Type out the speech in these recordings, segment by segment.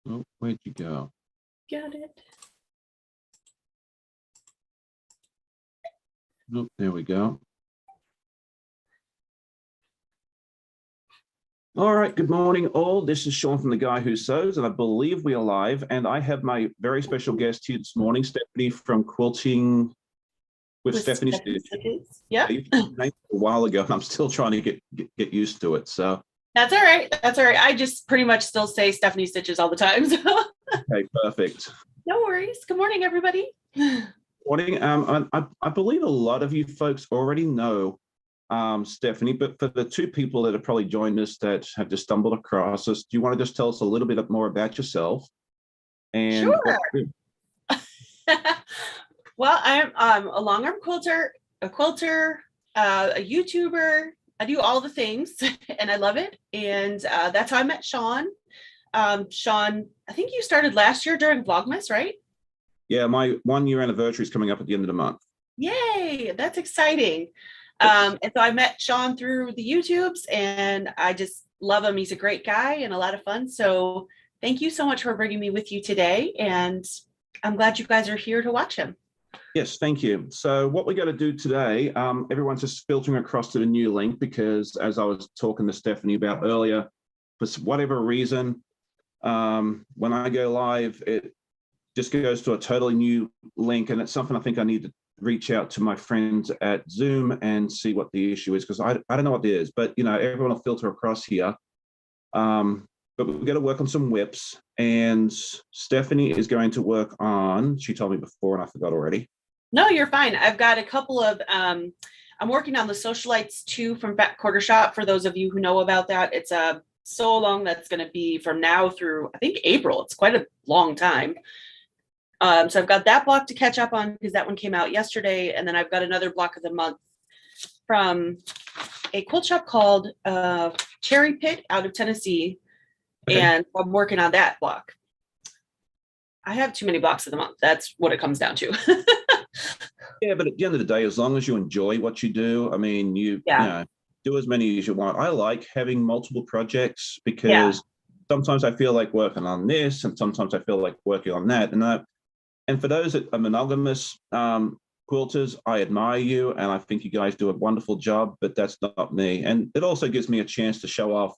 Oh, where'd you go? Got it. Oh, there we go. All right, good morning, all. This is Sean from The Guy Who Sews, and I believe we are live. And I have my very special guest here this morning, Stephanie from Quilting with Stephanie Stitches. Yeah. A while ago, and I'm still trying to get used to it. So that's all right. That's all right. I just pretty much still say Stephanie Stitches all the time. So. Okay, perfect. No worries. Good morning, everybody. Morning. I believe a lot of you folks already know Stephanie, but for the two people that have probably joined us that have just stumbled across us, do you want to just tell us a little bit more about yourself? And sure. Well, I'm a long arm quilter, a YouTuber. I do all the things and I love it. And that's how I met Sean. Sean, I think you started last year during Vlogmas, right? Yeah, my 1 year anniversary is coming up at the end of the month. Yay, that's exciting. And so I met Sean through the YouTubes and I just love him. He's a great guy and a lot of fun. So thank you so much for bringing me with you today. And I'm glad you guys are here to watch him. Yes, thank you. So what we're going to do today, everyone's just filtering across to the new link because as I was talking to Stephanie about earlier, for whatever reason, when I go live, it just goes to a totally new link. And it's something I think I need to reach out to my friends at Zoom and see what the issue is, because I don't know what it is, but everyone will filter across here. But we're going to work on some whips, and Stephanie is going to work on, she told me before and I forgot already. No, you're fine. I've got a couple of, I'm working on the Socialites 2 from Back Quarter Shop. For those of you who know about that, it's a sew along that's going to be from now through, I think, April. It's quite a long time. So I've got that block to catch up on because that one came out yesterday. And then I've got another block of the month from a quilt shop called Cherry Pit out of Tennessee. Okay. And I'm working on that block. I have too many blocks of the month. That's what it comes down to. Yeah, but at the end of the day, as long as you enjoy what you do, I mean, you know, do as many as you want. I like having multiple projects because sometimes I feel like working on this and sometimes I feel like working on that. And for those that are monogamous quilters, I admire you and I think you guys do a wonderful job, but that's not me. And it also gives me a chance to show off,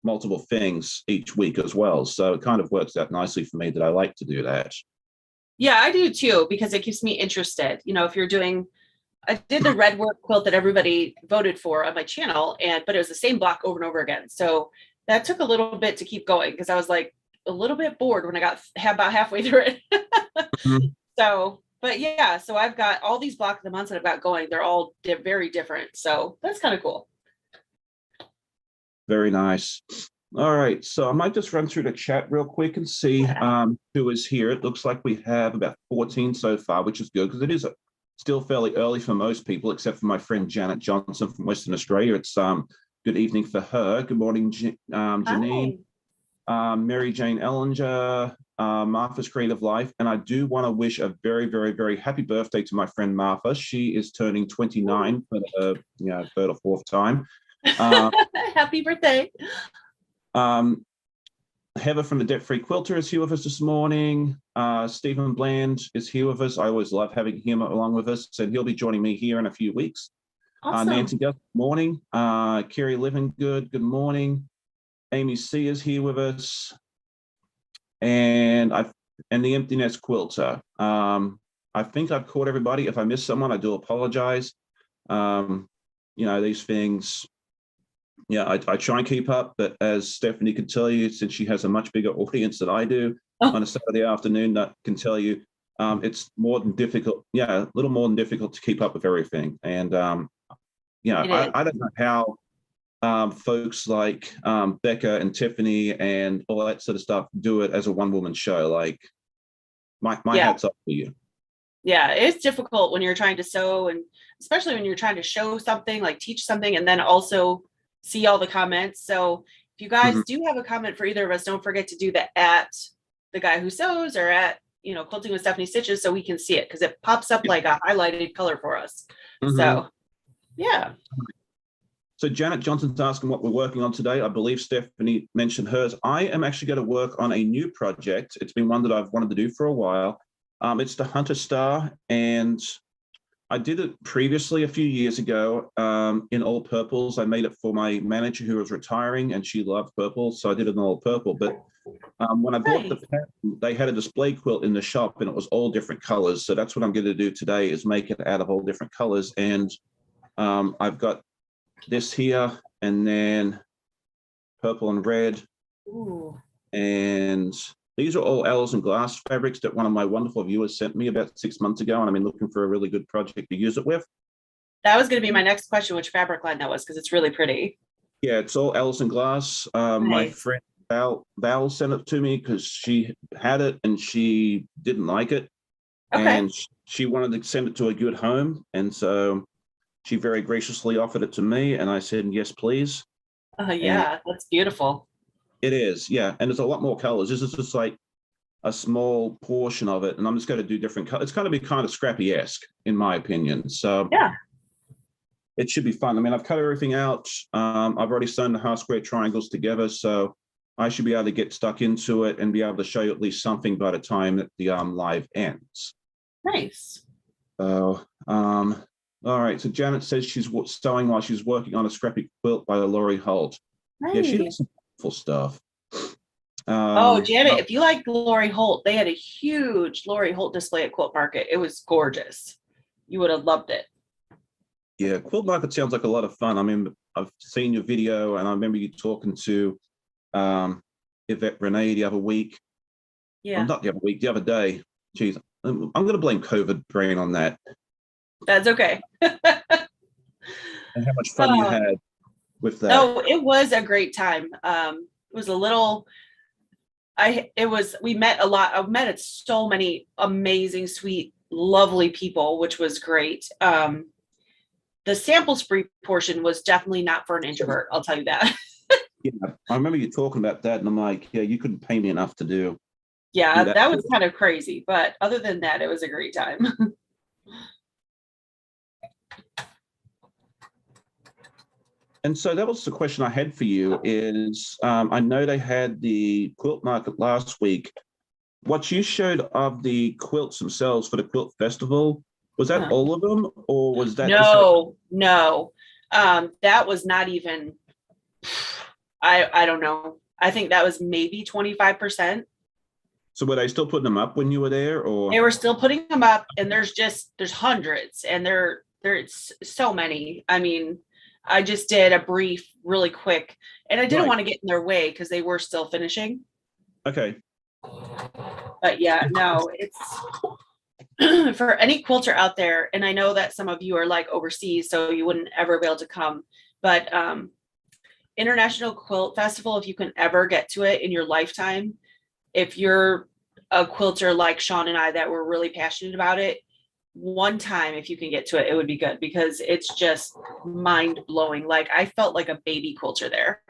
multiple things each week as well. So it kind of works out nicely for me that I like to do that. Yeah, I do too, because it keeps me interested. If you're doing, I did the red work quilt that everybody voted for on my channel, but it was the same block over and over again. So that took a little bit to keep going because I was like a little bit bored when I got about halfway through it. Mm-hmm. So, but yeah, so I've got all these blocks of the months that I've got going. They're all very different. So that's kind of cool. Very nice. All right, so I might just run through the chat real quick and see who is here. It looks like we have about 14 so far, which is good because it is still fairly early for most people, except for my friend Janet Johnson from Western Australia. It's good evening for her. Good morning, Janine. Mary Jane Ellinger, Martha's Creative Life. And I do want to wish a very, very, very happy birthday to my friend Martha. She is turning 29 for the third or fourth time. Happy birthday. Heather from the Debt Free Quilter is here with us this morning. Stephen Bland is here with us. I always love having him along with us, and he'll be joining me here in a few weeks. Awesome. Nancy Gus, good morning. Kerry Livingood, good morning. Amy C is here with us, and the Empty Nest Quilter. I think I've caught everybody. If I missed someone, I do apologize. These things. Yeah, I try and keep up, but as Stephanie could tell you, since she has a much bigger audience than I do on a Saturday afternoon, that can tell you it's more than difficult. Yeah, a little more than difficult to keep up with everything. And I don't know how folks like Becca and Tiffany and all that sort of stuff do it as a one-woman show. Like my hat's off to you. Yeah, it's difficult when you're trying to sew, and especially when you're trying to show something, like teach something, and then also see all the comments. So if you guys do have a comment for either of us, don't forget to do the at The Guy Who Sews or at Quilting with Stephanie Stitches so we can see it because it pops up like a highlighted color for us. So yeah. So Janet Johnson's asking what we're working on today. I believe Stephanie mentioned hers. I am actually going to work on a new project. It's been one that I've wanted to do for a while. It's the Hunter Star, and I did it previously a few years ago in all purples. I made it for my manager who was retiring, and she loved purple, so I did it in all purple. But when I bought the pattern, they had a display quilt in the shop, and it was all different colors. So that's what I'm going to do today, is make it out of all different colors. And I've got this here, and then purple and red. Ooh. And these are all Allison Glass fabrics that one of my wonderful viewers sent me about 6 months ago, and I've been looking for a really good project to use it with. That was going to be my next question, which fabric line that was, because it's really pretty. Yeah, it's all Allison Glass. My friend Val sent it to me because she had it and she didn't like it. Okay. And she wanted to send it to a good home. And so she very graciously offered it to me, and I said, yes, please. Yeah, that's beautiful. It is, yeah. And there's a lot more colors. This is just like a small portion of it, and I'm just going to do different colors. It's going to be kind of scrappy-esque, in my opinion. So yeah, it should be fun. I mean, I've cut everything out. I've already sewn the half square triangles together, so I should be able to get stuck into it and be able to show you at least something by the time that the live ends. Nice. So, all right. So Janet says she's sewing while she's working on a scrappy quilt by Lori Holt. Nice. Yeah, she does some beautiful stuff. Janet, if you like Lori Holt, they had a huge Lori Holt display at Quilt Market. It was gorgeous. You would have loved it. Yeah, Quilt Market sounds like a lot of fun. I mean, I've seen your video, and I remember you talking to Yvette Renee the other week. Yeah. Well, not the other week, the other day. Geez, I'm going to blame COVID brain on that. That's okay. And how much fun you had with that. Oh, it was a great time. It was a little, we met a lot. I've met so many amazing, sweet, lovely people, which was great. The sample spree portion was definitely not for an introvert. I'll tell you that. Yeah, I remember you talking about that, and I'm like, yeah, you couldn't pay me enough to do. Yeah, that was kind of crazy. But other than that, it was a great time. And so that was the question I had for you is, I know they had the quilt market last week. What you showed of the quilts themselves for the quilt festival, was that all of them, or was that? No. That was not even, I don't know. I think that was maybe 25%. So were they still putting them up when you were there, or? They were still putting them up, and there's hundreds, and there's so many. I mean, I just did a brief really quick, and I didn't want to get in their way because they were still finishing. Okay. But yeah, no, it's for any quilter out there. And I know that some of you are like overseas, so you wouldn't ever be able to come, but International Quilt Festival, if you can ever get to it in your lifetime, if you're a quilter like Sean and I that were really passionate about it, one time, if you can get to it, it would be good, because it's just mind blowing. Like, I felt like a baby quilter there.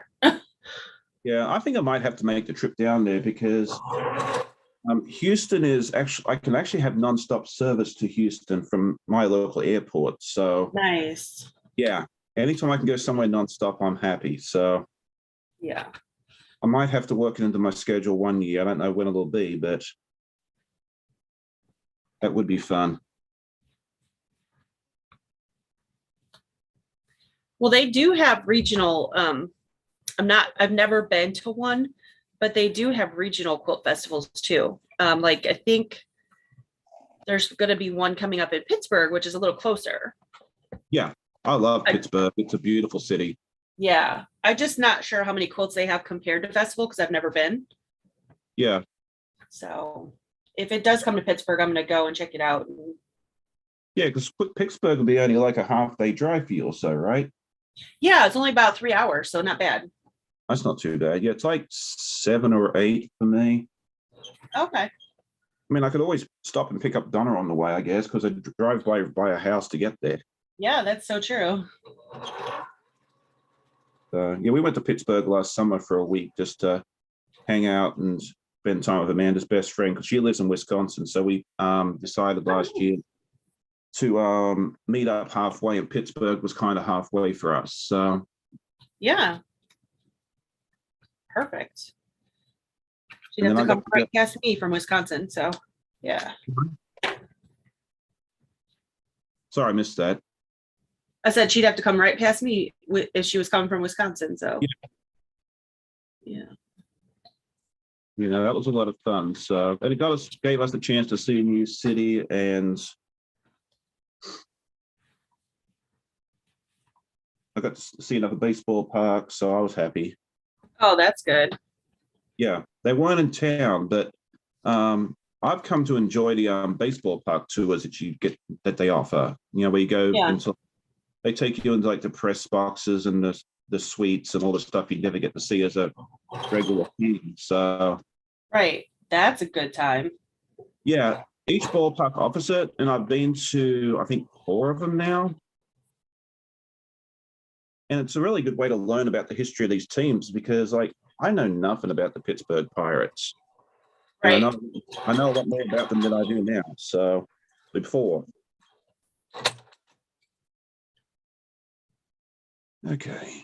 Yeah, I think I might have to make the trip down there, because Houston is actually, I can actually have nonstop service to Houston from my local airport. So nice. Yeah, anytime I can go somewhere nonstop, I'm happy. So yeah, I might have to work it into my schedule one year. I don't know when it'll be, but that would be fun. Well, they do have regional, I've never been to one, but they do have regional quilt festivals too. Like, I think there's going to be one coming up in Pittsburgh, which is a little closer. Yeah, I love Pittsburgh. It's a beautiful city. Yeah, I'm just not sure how many quilts they have compared to festival, because I've never been. Yeah. So if it does come to Pittsburgh, I'm going to go and check it out. Yeah, because Pittsburgh will be only like a half-day drive for you or so, right? Yeah, it's only about 3 hours, so not bad. That's not too bad. Yeah, it's like 7 or 8 for me. Okay. I mean, I could always stop and pick up Donna on the way, I guess, because I drive by a house to get there. Yeah, that's so true. Yeah, we went to Pittsburgh last summer for a week just to hang out and spend time with Amanda's best friend, because she lives in Wisconsin. So we decided last year to meet up halfway, and Pittsburgh was kind of halfway for us. So Yeah. Perfect. She'd And have then to I come got to right past me from Wisconsin. So yeah. sorry, I missed that. I said she'd have to come right past me if she was coming from Wisconsin. So yeah. That was a lot of fun. So, and it gave us a chance to see a new city, and I got to see another baseball park, so I was happy. Oh, that's good. Yeah, they weren't in town, but I've come to enjoy the baseball park tours that they offer. Where you go Yeah. into, they take you into like the press boxes and the suites and all the stuff you never get to see as a regular team. So Right. That's a good time. yeah, each ballpark offers it, and I've been to I think 4 of them now. And it's a really good way to learn about the history of these teams because, like, I know nothing about the Pittsburgh Pirates, and Right. I know a lot more about them than I do now. So, before, okay,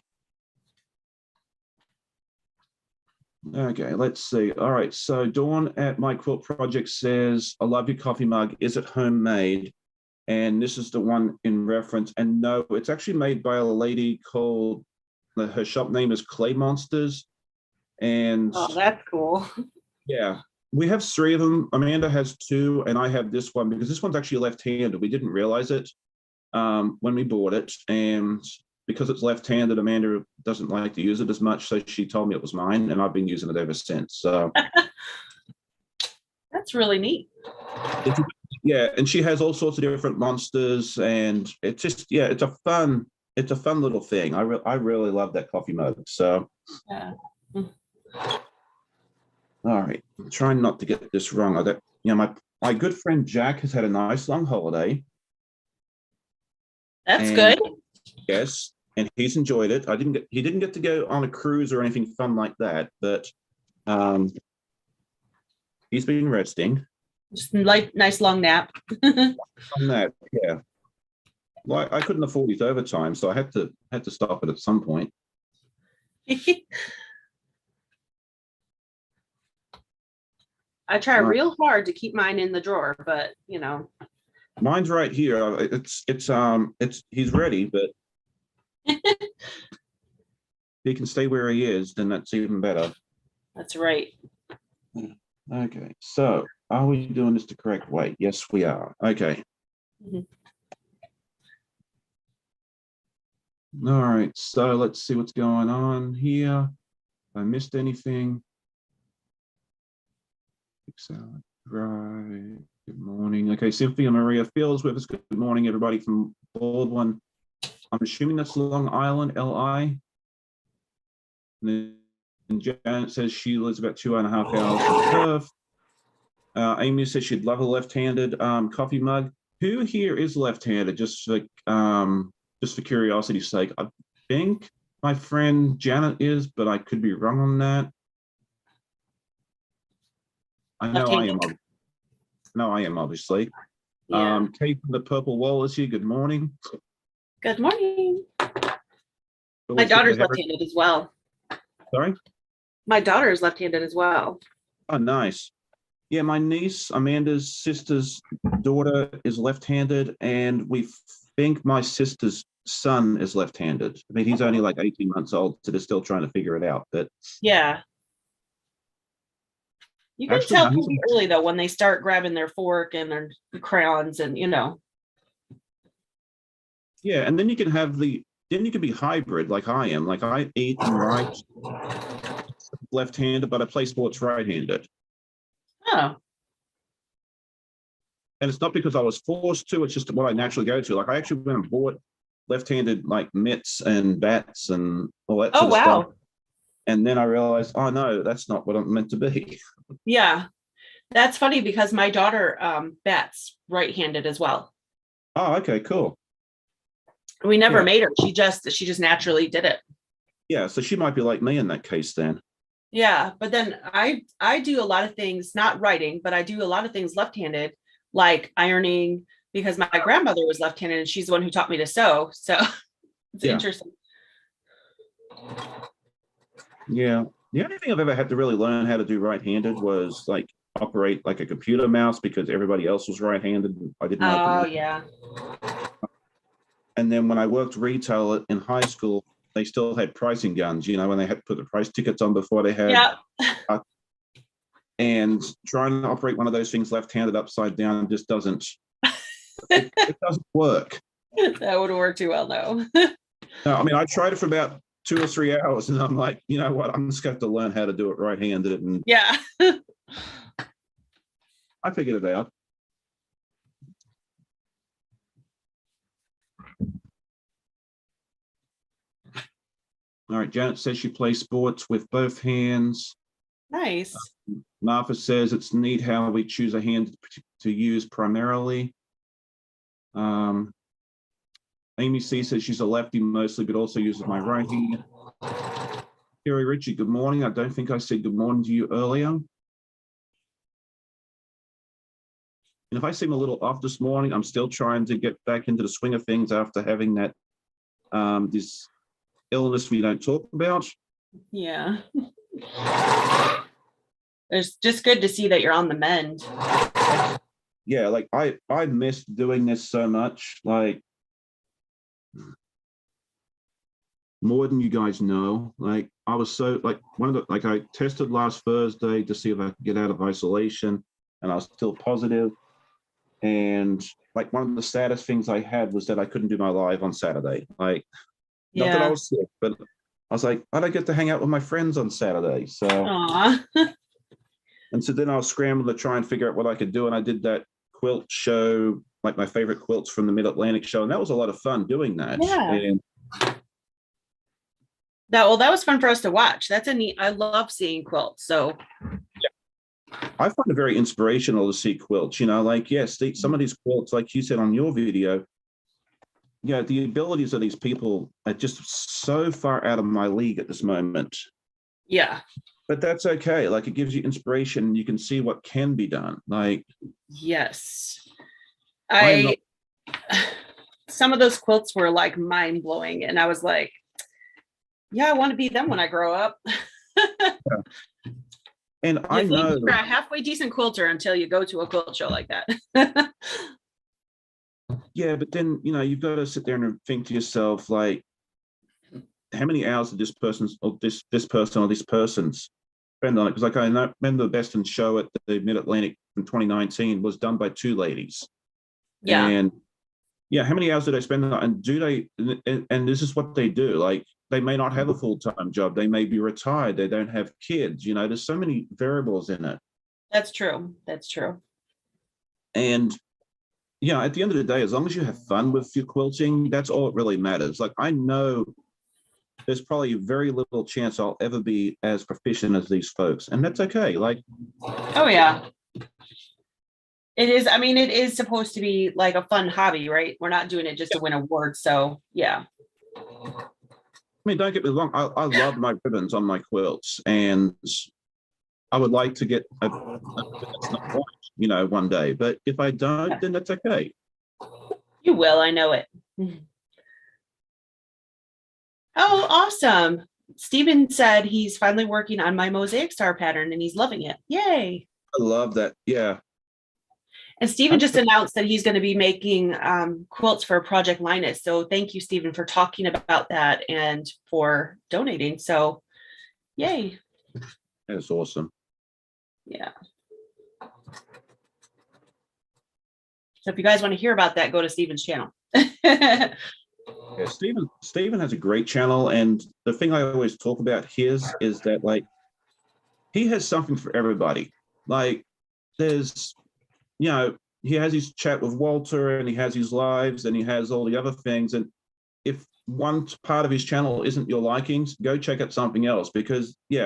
let's see. All right, so Dawn at My Quilt Project says, "I love your coffee mug. Is it homemade?" And this is the one in reference. And no, it's actually made by a lady called. Her shop name is Clay Monsters. And Oh, that's cool. yeah, we have 3 of them. Amanda has 2, and I have this one because this one's actually left-handed. We didn't realize it when we bought it. And because it's left-handed, Amanda doesn't like to use it as much. So she told me it was mine, and I've been using it ever since. So That's really neat. yeah, and she has all sorts of different monsters, and it's just it's a fun little thing. I really love that coffee mug. So Yeah. all right, I'm trying not to get this wrong. My good friend Jack has had a nice long holiday. That's And good. yes, and he's enjoyed it. He didn't get to go on a cruise or anything fun like that, but um, he's been resting Just like nice long nap. on that. Yeah, well, I couldn't afford his overtime, so I had to stop it at some point. I try real hard to keep mine in the drawer, but Mine's right here. It's he's ready, but he can stay where he is, then that's even better. That's right. Okay, so are we doing this the correct way? Yes, we are. Okay. Mhm. All right, so let's see what's going on here. If I missed anything. Right. Good morning. Okay, Cynthia Maria Fields with us. Good morning, everybody from Baldwin. I'm assuming that's Long Island, LI. And Janet says she lives about 2.5 hours from Perth. Amy says she'd love a left-handed coffee mug. Who here is left-handed? Just for curiosity's sake, I think my friend Janet is, but I could be wrong on that. I know I am. No, I am obviously. Yeah. Kate from the Purple Wall is here. Good morning. Good morning. My Always good to daughter's have her. left-handed as well. Sorry? My daughter is left-handed as well. Oh, nice. Yeah, my niece, Amanda's sister's daughter is left-handed, and we think my sister's son is left-handed. I mean, he's only like 18 months old, so they're still trying to figure it out. But Yeah. You can actually, tell no, pretty early though when they start grabbing their fork and their crayons and yeah, and then you can be hybrid like I am. Like I eat and write left-handed, but I play sports right-handed. Oh. And it's not because I was forced to, it's just what I naturally go to. Like I actually went and bought left-handed like mitts and bats and all that sort Oh of stuff. wow. And then I realized, oh no, that's not what I'm meant to be. Yeah. That's funny because my daughter bats right-handed as well. Oh, okay, cool. We never Yeah. made her. She just naturally did it. Yeah, so she might be like me in that case then. Yeah, but then I do a lot of things, not writing, but I do a lot of things left-handed, like ironing, because my grandmother was left-handed and she's the one who taught me to sew. So it's Yeah. interesting. Yeah. The only thing I've ever had to really learn how to do right-handed was like operate like a computer mouse because everybody else was right-handed. I didn't know. Oh yeah. And then when I worked retail in high school, they still had pricing guns, when they had to put the price tickets on before they had. Yeah. And trying to operate one of those things left-handed upside down just doesn't, it doesn't work. That would work too well, no. No, I mean, I tried it for about 2 or 3 hours and I'm like, you know what, I'm just going to have to learn how to do it right-handed. And Yeah. I figured it out. All right, Janet says she plays sports with both hands. Nice. Martha says it's neat how we choose a hand to use primarily. Amy C says she's a lefty mostly, but also uses my right hand. Kerry Ritchie, good morning. I don't think I said good morning to you earlier. And if I seem a little off this morning, I'm still trying to get back into the swing of things after having that this illness we don't talk about. Yeah. It's just good to see that you're on the mend. Yeah, like I missed doing this so much, like more than you guys know. Like I was so like I tested last Thursday to see if I could get out of isolation, and I was still positive. And like one of the saddest things I had was that I couldn't do my live on Saturday. Like, not that I was sick, but I was like, I don't get to hang out with my friends on Saturday. So, and so then I was scrambling to try and figure out what I could do. And I did that quilt show, like my favorite quilts from the Mid-Atlantic show. And that was a lot of fun doing that. Yeah. And that was fun for us to watch. That's a neat, I love seeing quilts. So I find it very inspirational to see quilts, like, yes, some of these quilts, like you said on your video, the abilities of these people are just so far out of my league at this moment. Yeah. But that's okay. Like, it gives you inspiration. You can see what can be done. Like, yes. Some of those quilts were like mind blowing. And I was like, yeah, I want to be them when I grow up. Yeah. And I know you're a halfway decent quilter until you go to a quilt show like that. Yeah, but then, you've got to sit there and think to yourself, like, how many hours did this person or this person's spend on it? Because like I remember the Best in Show at the Mid-Atlantic in 2019 was done by two ladies. Yeah. And how many hours did they spend on it? And do they, and this is what they do, like, they may not have a full-time job. They may be retired. They don't have kids. There's so many variables in it. That's true. That's true. And, at the end of the day, as long as you have fun with your quilting, that's all it really matters. Like, I know there's probably very little chance I'll ever be as proficient as these folks. And that's okay. Like, oh, yeah. It is. I mean, it is supposed to be like a fun hobby, right? We're not doing it just to win awards. So, yeah. I mean, don't get me wrong. I love my ribbons on my quilts, and I would like to get a that's not white, one day. But if I don't, then that's okay. You will. I know it. Oh, awesome. Stephen said he's finally working on my mosaic star pattern and he's loving it. Yay. I love that. Yeah. And Stephen just announced that he's going to be making quilts for Project Linus. So thank you, Stephen, for talking about that and for donating. So yay. That's awesome. Yeah. So if you guys want to hear about that, go to Stephen's channel. Yeah, Stephen has a great channel. And the thing I always talk about his is that, like, he has something for everybody. Like, there's, he has his chat with Walter and he has his lives and he has all the other things. And if one part of his channel isn't your likings, go check out something else because, he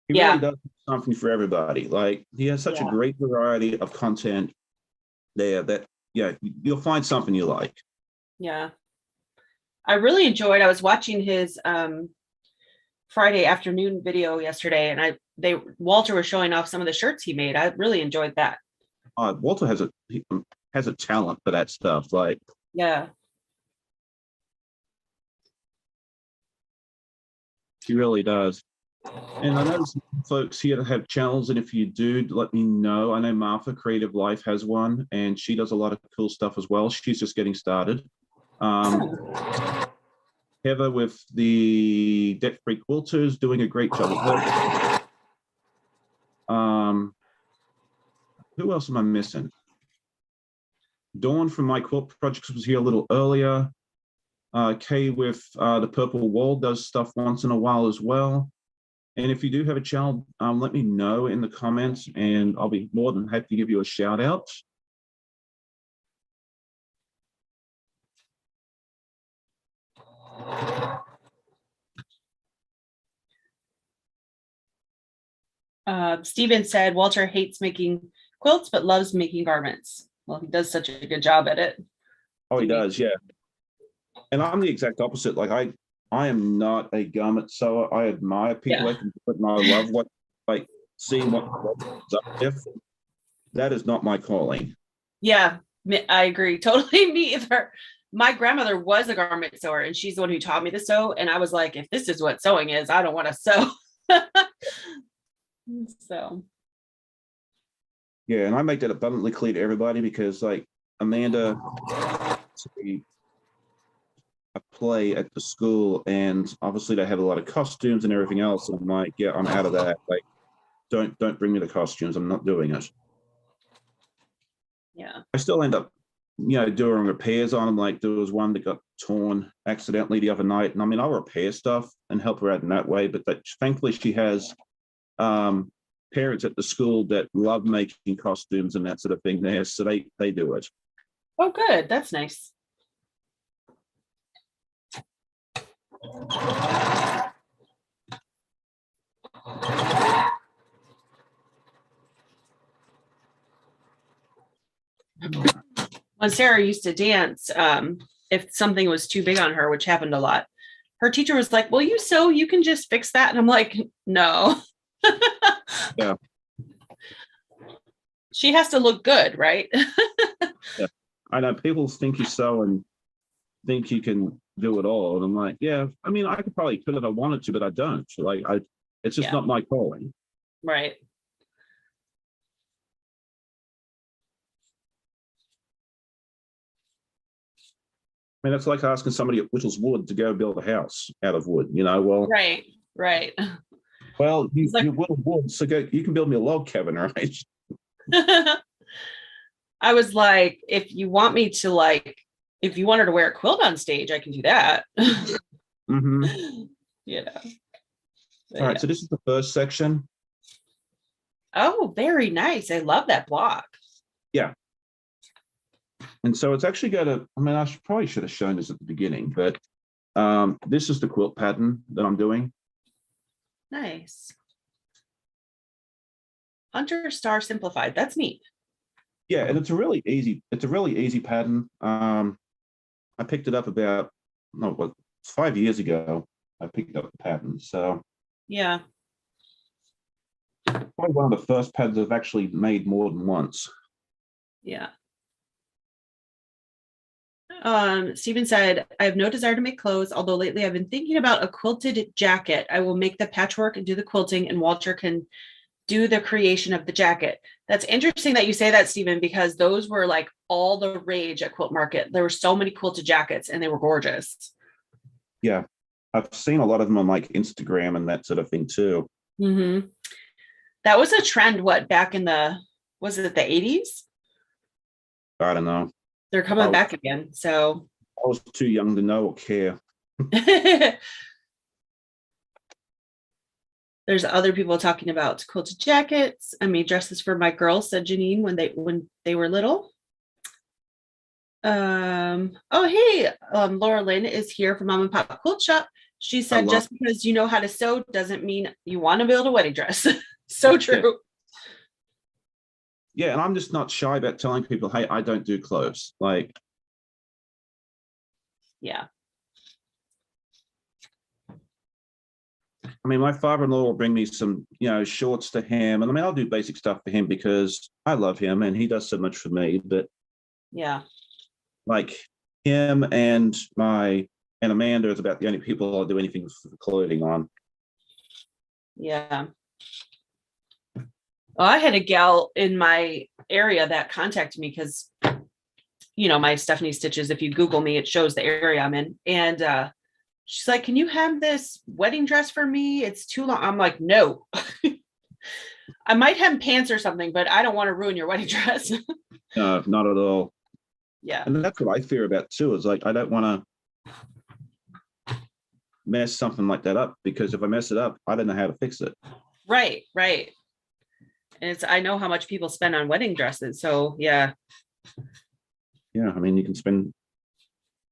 really does something for everybody. Like, he has such a great variety of content there that, you'll find something you like. Yeah. I really enjoyed, I was watching his Friday afternoon video yesterday and Walter was showing off some of the shirts he made. I really enjoyed that. Walter has a talent for that stuff. Like, yeah. She really does. And I know some folks here that have channels, and if you do, let me know. I know Martha Creative Life has one, and she does a lot of cool stuff as well. She's just getting started. Heather with the Debt Free Quilters doing a great job with her. Who else am I missing? Dawn from My Quilt Projects was here a little earlier. Kay with the Purple Wall does stuff once in a while as well. And if you do have a channel, let me know in the comments, and I'll be more than happy to give you a shout out. Steven said Walter hates making quilts, but loves making garments. Well, he does such a good job at it. Oh, he does, yeah. And I'm the exact opposite. Like I am not a garment sewer. I admire people that can do it, and I love what, like, seeing what's up there. That is not my calling. Yeah, I agree. Totally, me either. My grandmother was a garment sewer, and she's the one who taught me to sew. And I was like, if this is what sewing is, I don't want to sew. So. Yeah, and I make that abundantly clear to everybody, because, like, Amanda, a play at the school, and obviously they have a lot of costumes and everything else. And I'm like, yeah, I'm out of that. Like, don't bring me the costumes. I'm not doing it. Yeah. I still end up, doing repairs on them. Like, there was one that got torn accidentally the other night, and I mean, I'll repair stuff and help her out in that way. But thankfully, she has parents at the school that love making costumes and that sort of thing there, so they do it. Oh, good. That's nice. When Sarah used to dance, if something was too big on her, which happened a lot, her teacher was like, well, you sew, you can just fix that. And I'm like, no. Yeah. She has to look good, right? Yeah. I know people think you sew and think you can do it all. And I'm like, yeah, I mean, I could probably if I wanted to, but I don't. Like, it's just not my calling. Right. I mean, that's like asking somebody at Whittles Wood to go build a house out of wood, well. Right. Well, you whittle wood, so you can build me a log cabin, right? I was like, if you want me to, if you want her to wear a quilt on stage, I can do that. Mm-hmm. All right, so this is the first section. Oh, very nice. I love that block. Yeah. And so it's actually got I mean, I probably should have shown this at the beginning, but this is the quilt pattern that I'm doing. Nice. Hunter Star Simplified. That's neat. Yeah, and it's a really easy pattern. I picked it up about 5 years ago. I picked up the pattern. So yeah. Probably one of the first patterns I've actually made more than once. Yeah. Stephen said, I have no desire to make clothes, although lately I've been thinking about a quilted jacket. I will make the patchwork and do the quilting, and Walter can do the creation of the jacket. That's interesting that you say that, Stephen, because those were like all the rage at Quilt Market. There were so many quilted jackets and they were gorgeous. Yeah, I've seen a lot of them on like Instagram and that sort of thing too. Mm-hmm. That was a trend, back in was it the 80s? I don't know. They're coming back again, so. I was too young to know or care. There's other people talking about quilted jackets. I made dresses for my girls, said Janine, when they were little. Oh, hey, Laura Lynn is here from Mom and Pop Quilt Shop. She said, just because you know how to sew doesn't mean you want to build a wedding dress. So true. Yeah, and I'm just not shy about telling people, hey, I don't do clothes. Like, yeah. I mean, my father-in-law will bring me some, shorts to him. And I mean, I'll do basic stuff for him because I love him and he does so much for me. But yeah, like him and Amanda is about the only people I'll do anything for clothing on. Yeah. Well, I had a gal in my area that contacted me because, my Stephanie Stitches, if you Google me, it shows the area I'm in. And she's like, can you have this wedding dress for me? It's too long. I'm like, no. I might have pants or something, but I don't want to ruin your wedding dress. No, not at all. Yeah. And that's what I fear about too, is like, I don't want to mess something like that up, because if I mess it up, I don't know how to fix it. Right. And I know how much people spend on wedding dresses. So yeah. Yeah. I mean, you can spend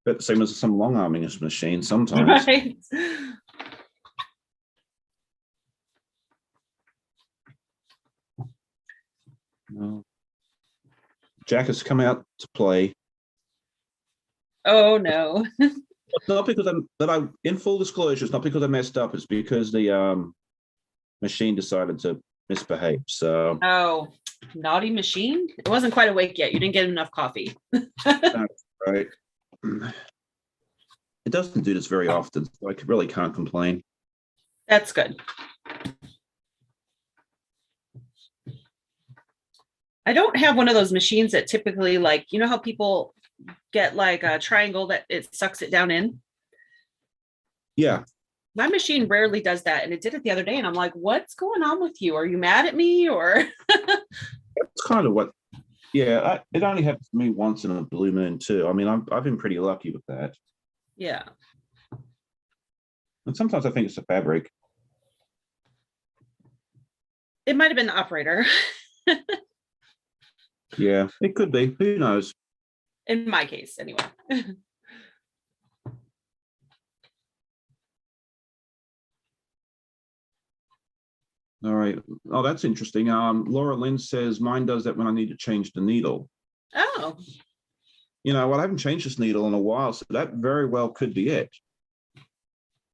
about the same as some long arming machine sometimes. Right. No. Jack has come out to play. Oh no. It's not because in full disclosure, it's not because I messed up. It's because the machine decided to misbehave. So, Oh, naughty machine. It wasn't quite awake yet. You didn't get enough coffee. that's right. It doesn't do this very often, so I really can't complain. That's good. I don't have one of those machines that typically, like, how people get like a triangle that it sucks it down in. Yeah. My machine rarely does that. And it did it the other day. And I'm like, what's going on with you? Are you mad at me? Or That's kind of what, yeah, it only happens to me once in a blue moon too. I mean, I've been pretty lucky with that. yeah. And sometimes I think it's the fabric. It might have been the operator. Yeah, it could be. Who knows? In my case, anyway. All right. Oh, that's interesting. Laura Lynn says mine does that when I need to change the needle. Oh. Well, I haven't changed this needle in a while, so that very well could be it.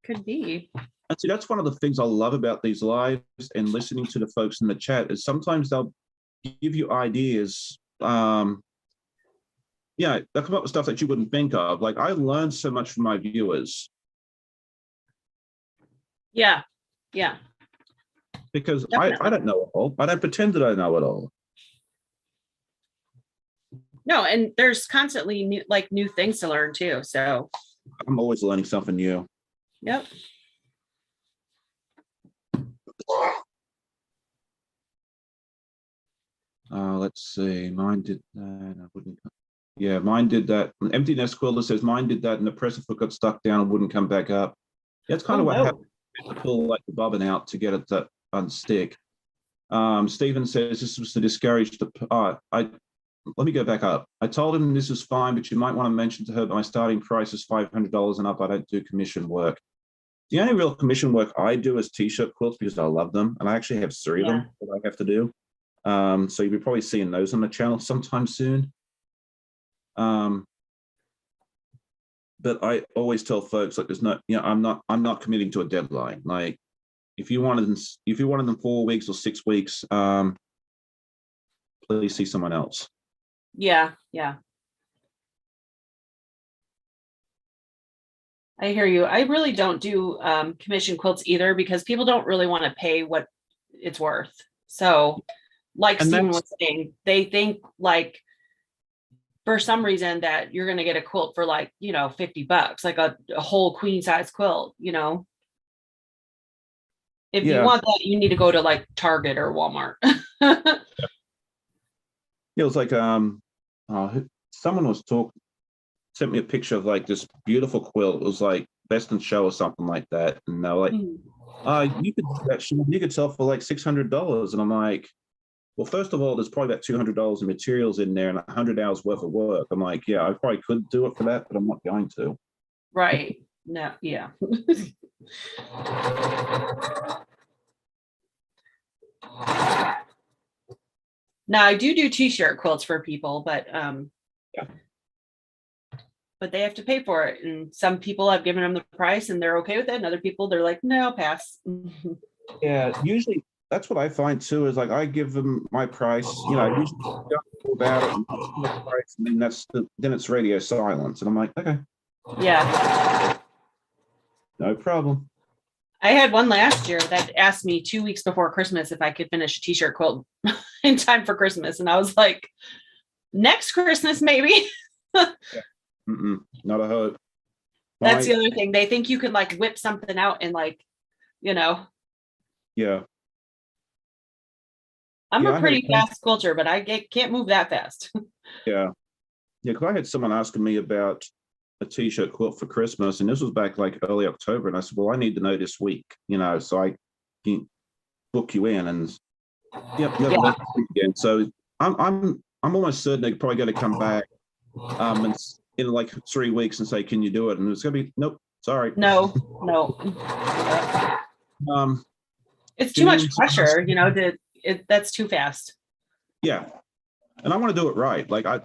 Could be. And see, that's one of the things I love about these lives and listening to the folks in the chat is sometimes they'll give you ideas. They'll come up with stuff that you wouldn't think of. Like, I learned so much from my viewers. Yeah. Because I don't know it all. I don't pretend that I know it all. No, and there's constantly new things to learn too. So I'm always learning something new. Yep. Let's see. Mine did that. I wouldn't. Yeah, mine did that. Empty Nest Quilter says mine did that, and the presser foot got stuck down and wouldn't come back up. That's kind of what happened. To pull like the bobbin out to get it to unstick. Stephen says this was to discourage the. Let me go back up. I told him this is fine, but you might want to mention to her that my starting price is $500 and up. I don't do commission work. The only real commission work I do is t-shirt quilts because I love them, and I actually have 3 of them that I have to do. So you'll be probably seeing those on the channel sometime soon. But I always tell folks, like, there's no, I'm not committing to a deadline. Like, if you wanted them 4 weeks or 6 weeks, please see someone else. Yeah. I hear you. I really don't do commission quilts either because people don't really want to pay what it's worth. So like Stephen was saying, they think like for some reason that you're going to get a quilt for like, $50, like a whole queen size quilt, If you want that, you need to go to like Target or Walmart. It was like someone sent me a picture of like this beautiful quilt. It was like Best in Show or something like that, and they're like, you could sell for like $600, and I'm like, well, first of all, there's probably about $200 in materials in there and 100 hours worth of work. I'm like, yeah, I probably could do it for that, but I'm not going to. Right. No. Yeah. Now I do t-shirt quilts for people, but but they have to pay for it. And some people I've given them the price and they're okay with it. And other people, they're like, no, pass. Yeah, usually that's what I find too, is like I give them my price, usually about it, and then it's radio silence. And I'm like, okay. Yeah. No problem. I had one last year that asked me 2 weeks before Christmas if I could finish a t-shirt quilt in time for Christmas. And I was like, next Christmas, maybe. Not a hope. That's the other thing. They think you could like whip something out and like, Yeah. I'm a pretty fast quilter, but I can't move that fast. Yeah. Because I had someone asking me about a t-shirt quilt for Christmas, and this was back like early October, and I said, well, I need to know this week, so I can book you in, and never again. So I'm almost certain they're probably going to come back and in like 3 weeks and say, can you do it? And it's going to be, nope, sorry. No. It's too much pressure, that's too fast. Yeah. And I want to do it right. Like I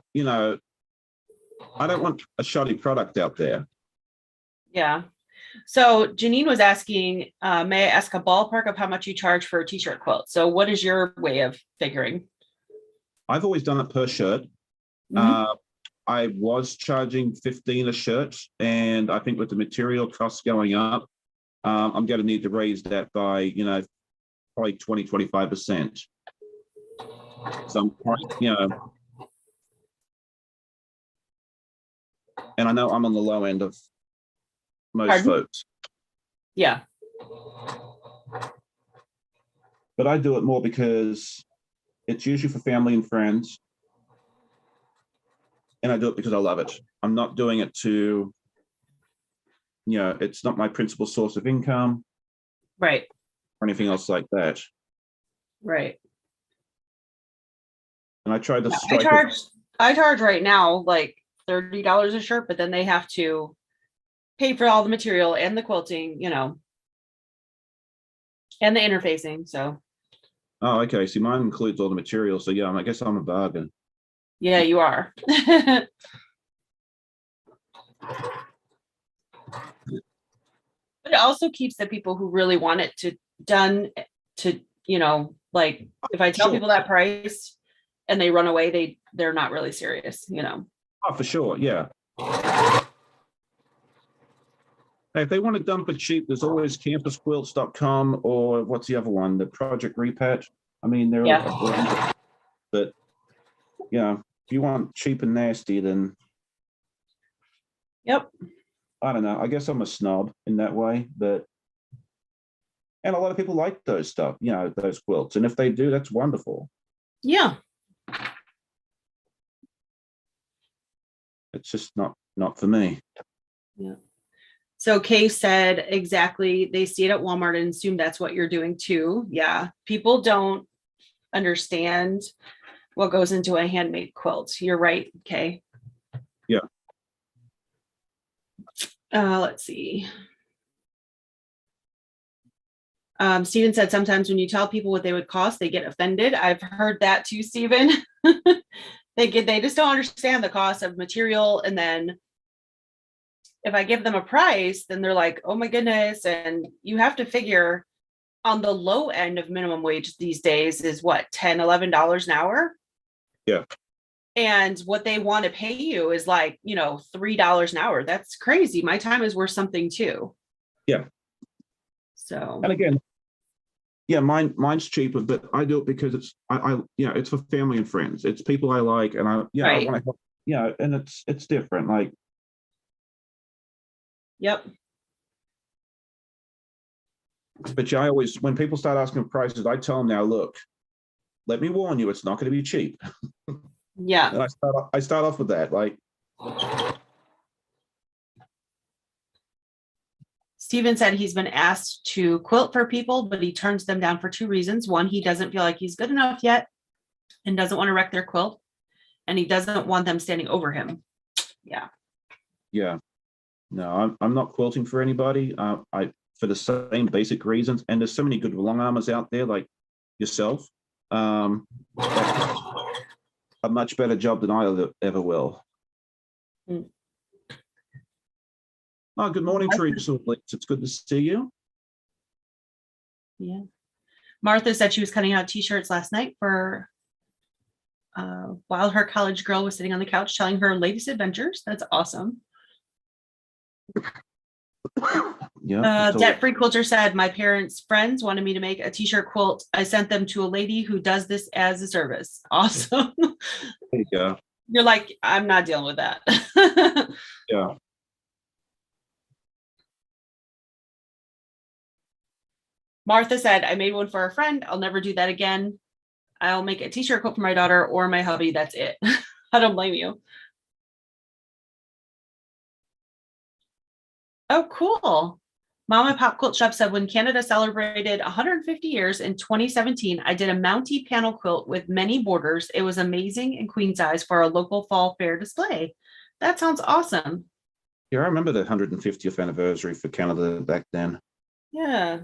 don't want a shoddy product out there. Yeah. So Janine was asking, may I ask a ballpark of how much you charge for a t-shirt quilt? So what is your way of figuring? I've always done it per shirt. I was charging $15 a shirt, and I think with the material costs going up, I'm going to need to raise that by, probably 20-25%. So I'm probably, and I know I'm on the low end of most folks. Yeah. But I do it more because it's usually for family and friends. And I do it because I love it. I'm not doing it to, it's not my principal source of income. Right. Or anything else like that. Right. And I tried to I charge right now like $30 a shirt, but then they have to pay for all the material and the quilting, and the interfacing. So. Oh, okay. See, mine includes all the material. So yeah, I guess I'm a bargain. Yeah, you are. But it also keeps the people who really want it done to, like if I tell people that price and they run away, they're not really serious, Oh, for sure. Yeah. Hey, if they want it done for cheap, there's always campusquilts.com, or what's the other one? The Project Repatch. I mean, they're but if you want cheap and nasty, then yep. I don't know. I guess I'm a snob in that way, and a lot of people like those stuff, those quilts. And if they do, that's wonderful. Yeah. It's just not for me. Yeah. So Kay said exactly. They see it at Walmart and assume that's what you're doing too. Yeah. People don't understand what goes into a handmade quilt. You're right, Kay. Yeah. Let's see. Stephen said sometimes when you tell people what they would cost, they get offended. I've heard that too, Stephen. They just don't understand the cost of material. And then if I give them a price, then they're like, oh my goodness. And you have to figure on the low end of minimum wage these days is what, $10, $11 an hour? Yeah. And what they want to pay you is like, $3 an hour. That's crazy. My time is worth something too. Yeah. So. And again, yeah, mine's cheaper, but I do it because it's for family and friends. It's people I like, and I want to help. And it's different. Like. Yep. But I always, when people start asking prices, I tell them now, look, let me warn you, it's not going to be cheap. Yeah. And I start off with that, like. Steven said he's been asked to quilt for people, but he turns them down for 2 reasons. One, he doesn't feel like he's good enough yet and doesn't want to wreck their quilt. And he doesn't want them standing over him. Yeah. Yeah. No, I'm not quilting for anybody. For the same basic reasons. And there's so many good long armors out there, like yourself. A much better job than I ever will. Mm. Oh, good morning, Teresa. It's good to see you. Yeah. Martha said she was cutting out t-shirts last night for while her college girl was sitting on the couch telling her latest adventures. That's awesome. Yeah. Debt-free quilter said, my parents' friends wanted me to make a t-shirt quilt. I sent them to a lady who does this as a service. Awesome. There you go. You're like, I'm not dealing with that. Yeah. Martha said, I made one for a friend. I'll never do that again. I'll make a t-shirt quilt for my daughter or my hubby. That's it. I don't blame you. Oh, cool. Mama Pop Quilt Shop said, when Canada celebrated 150 years in 2017, I did a Mountie panel quilt with many borders. It was amazing and queen size for a local fall fair display. That sounds awesome. Yeah, I remember the 150th anniversary for Canada back then. Yeah.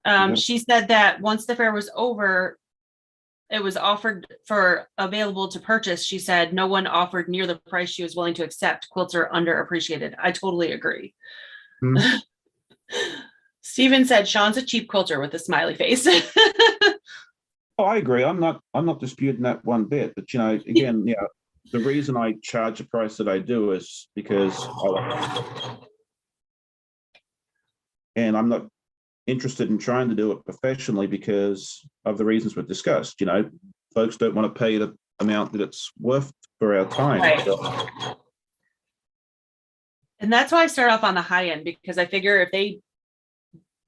Yep. She said that once the fair was over, it was offered for available to purchase. She said no one offered near the price she was willing to accept. Quilts are underappreciated. I totally agree. Steven said Sean's a cheap quilter with a smiley face. Oh, I agree. I'm not disputing that one bit. But again, the reason I charge the price that I do is because and I'm not interested in trying to do it professionally because of the reasons we've discussed. Folks don't want to pay the amount that it's worth for our time. Right. And that's why I start off on the high end, because I figure if they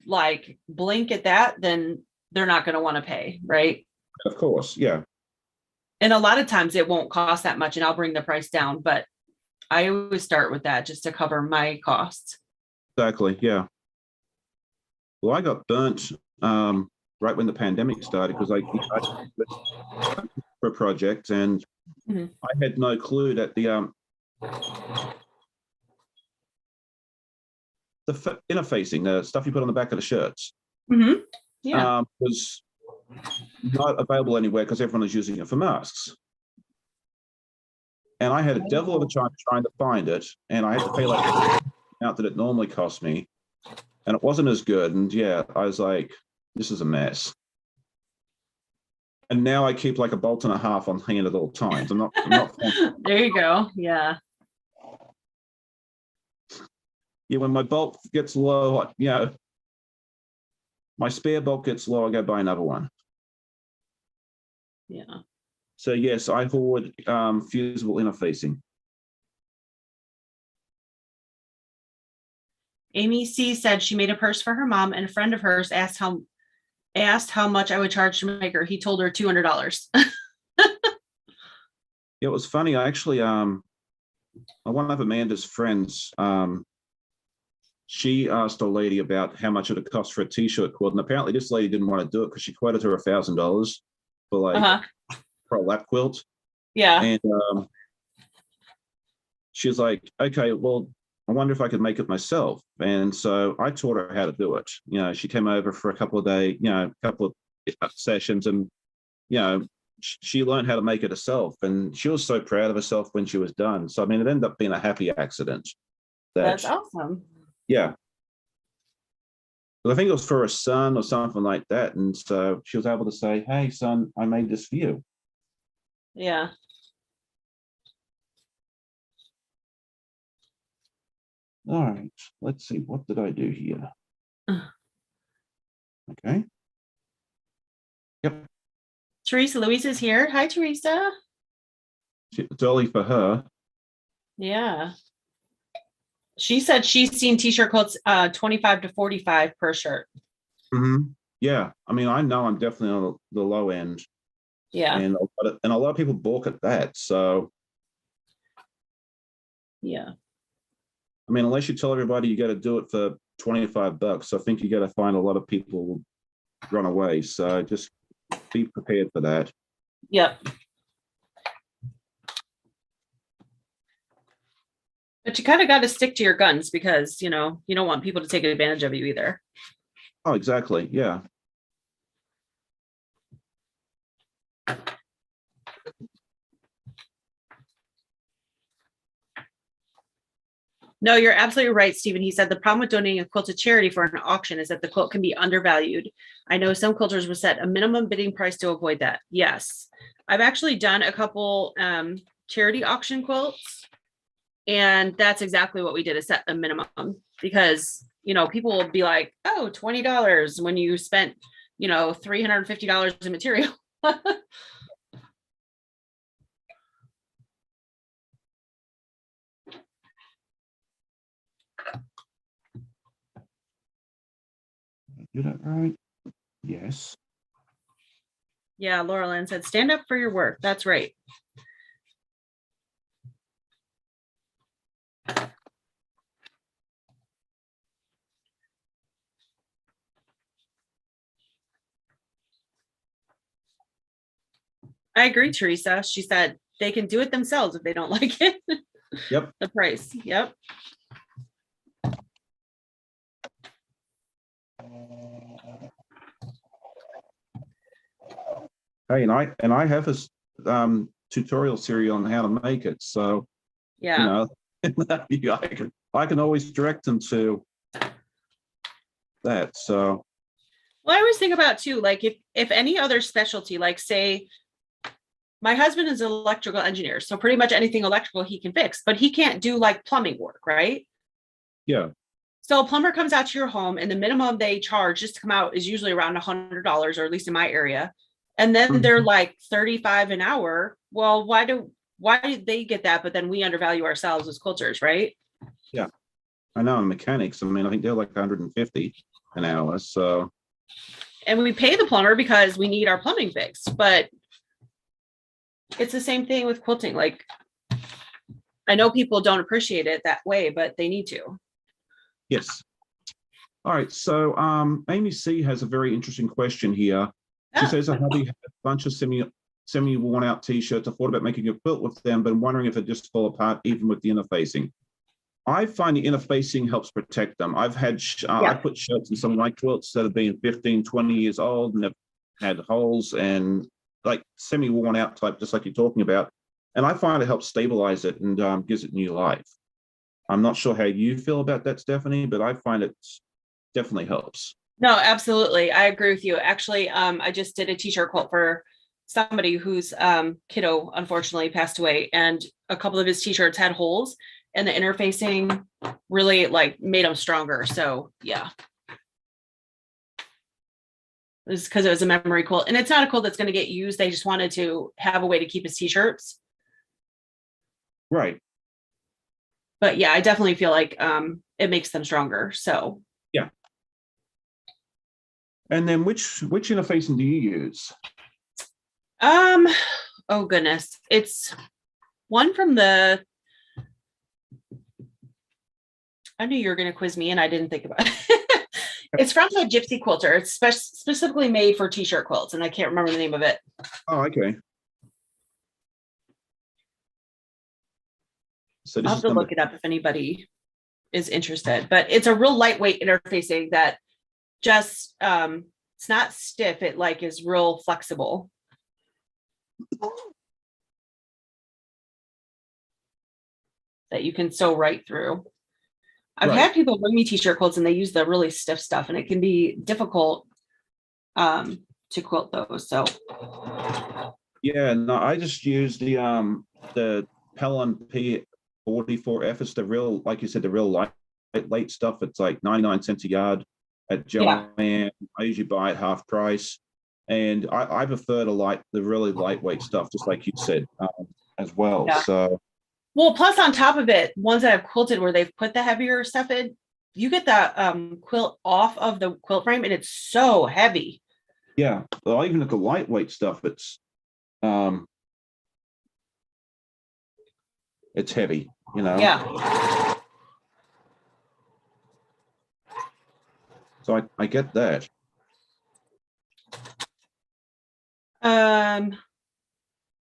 like blink at that, then they're not going to want to pay, right? Of course, yeah. And a lot of times it won't cost that much and I'll bring the price down, but I always start with that just to cover my costs. Exactly, yeah. Well, I got burnt right when the pandemic started because I for a project and I had no clue that the interfacing, the stuff you put on the back of the shirts, was not available anywhere because everyone was using it for masks. And I had a devil of a time trying to find it, and I had to pay like the amount that it normally cost me, and it wasn't as good. And I was like, this is a mess. And now I keep like a bolt and a half on hand at all times. I'm not There you go. Yeah. Yeah, when my bolt gets low, my spare bolt gets low, I go buy another one. Yeah. So yes, I hoard fusible interfacing. Amy C said she made a purse for her mom, and a friend of hers asked how much I would charge to make her. He told her $200. It was funny. I actually, one of Amanda's friends, she asked a lady about how much it would cost for a t-shirt quilt, and apparently this lady didn't want to do it because she quoted her $1,000 for for a lap quilt. Yeah. And she was like, okay, well, I wonder if I could make it myself. And so I taught her how to do it. She came over for a couple of days, a couple of sessions, and she learned how to make it herself, and she was so proud of herself when she was done. So I mean, it ended up being a happy accident. That's awesome. Yeah. I think it was for her son or something like that. And so she was able to say, hey, son, I made this for you. Yeah. All right. Let's see. What did I do here? Okay. Yep. Teresa Louise is here. Hi, Teresa. It's early for her. Yeah. She said she's seen t-shirt quilts 25 to 45 per shirt. Yeah. I mean, I know I'm definitely on the low end. Yeah. And a lot of people balk at that. So yeah. I mean, unless you tell everybody you got to do it for $25, I think you got to find a lot of people will run away. So just be prepared for that. Yep. But you kind of got to stick to your guns because, you don't want people to take advantage of you either. Oh, exactly. Yeah. No, you're absolutely right, Stephen. He said the problem with donating a quilt to charity for an auction is that the quilt can be undervalued. I know some quilters will set a minimum bidding price to avoid that. Yes. I've actually done a couple charity auction quilts, And that's exactly what we did, is set a minimum, because, people will be like, oh, $20 when you spent, $350 in material. Do that right? Yes. Yeah, Laura Lynn said, stand up for your work. That's right. I agree, Teresa. She said they can do it themselves if they don't like it. Yep. The price. Yep. Hey, and I have a tutorial series on how to make it. So, Yeah. I can always direct them to that. So, Well, I always think about too, like if any other specialty, like say my husband is an electrical engineer, so pretty much anything electrical he can fix, but he can't do like plumbing work, right? yeah. So a plumber comes out to your home, and the minimum they charge just to come out is usually around $100, or at least in my area. And then they're like 35 an hour. Well, why do they get that, but then we undervalue ourselves as quilters, right? Yeah. I know in mechanics, I mean, I think they're like 150 an hour. So, And we pay the plumber because we need our plumbing fixed, but it's the same thing with quilting. Like, I know people don't appreciate it that way, but they need to. yes. All right. So, Amy C has a very interesting question here. She says, a hubby had a bunch of semi worn out t-shirts. I thought about making a quilt with them, but I'm wondering if it just fall apart even with the interfacing. I find the interfacing helps protect them. I've had, I put shirts in some of my quilts that have been 15, 20 years old and have had holes and like semi worn out type, just like you're talking about. And I find it helps stabilize it and gives it new life. I'm not sure how you feel about that, Stephanie, but I find it definitely helps. No, absolutely. I agree with you. Actually, I just did a t-shirt quilt for somebody whose kiddo unfortunately passed away, and a couple of his t-shirts had holes, and the interfacing really like made them stronger. So yeah. It was because it was a memory quilt, and it's not a quilt that's going to get used. They just wanted to have a way to keep his t-shirts. Right. But yeah, I definitely feel like it makes them stronger. So yeah. And then which interfacing do you use? Oh goodness. It's one from the, I knew you were going to quiz me and I didn't think about it. It's from the Gypsy Quilter. It's specifically made for t-shirt quilts, and I can't remember the name of it. Oh, okay. So I'll have to look it up if anybody is interested, but it's a real lightweight interfacing that just it's not stiff, it like is real flexible. That you can sew right through. I've had people bring me t-shirt quilts and they use the really stiff stuff, and it can be difficult to quilt those. So yeah, no, I just use the Pellon P44F. It's the real, like you said, the real lightweight stuff. It's like 99 cents a yard at Joann. I usually buy it half price, and I prefer the really lightweight stuff, just like you said, as well. So well, plus on top of it, ones that I've quilted where they've put the heavier stuff in, you get that quilt off of the quilt frame and it's so heavy. Yeah, well, even at the lightweight stuff, it's heavy, you know. Yeah. So I get that.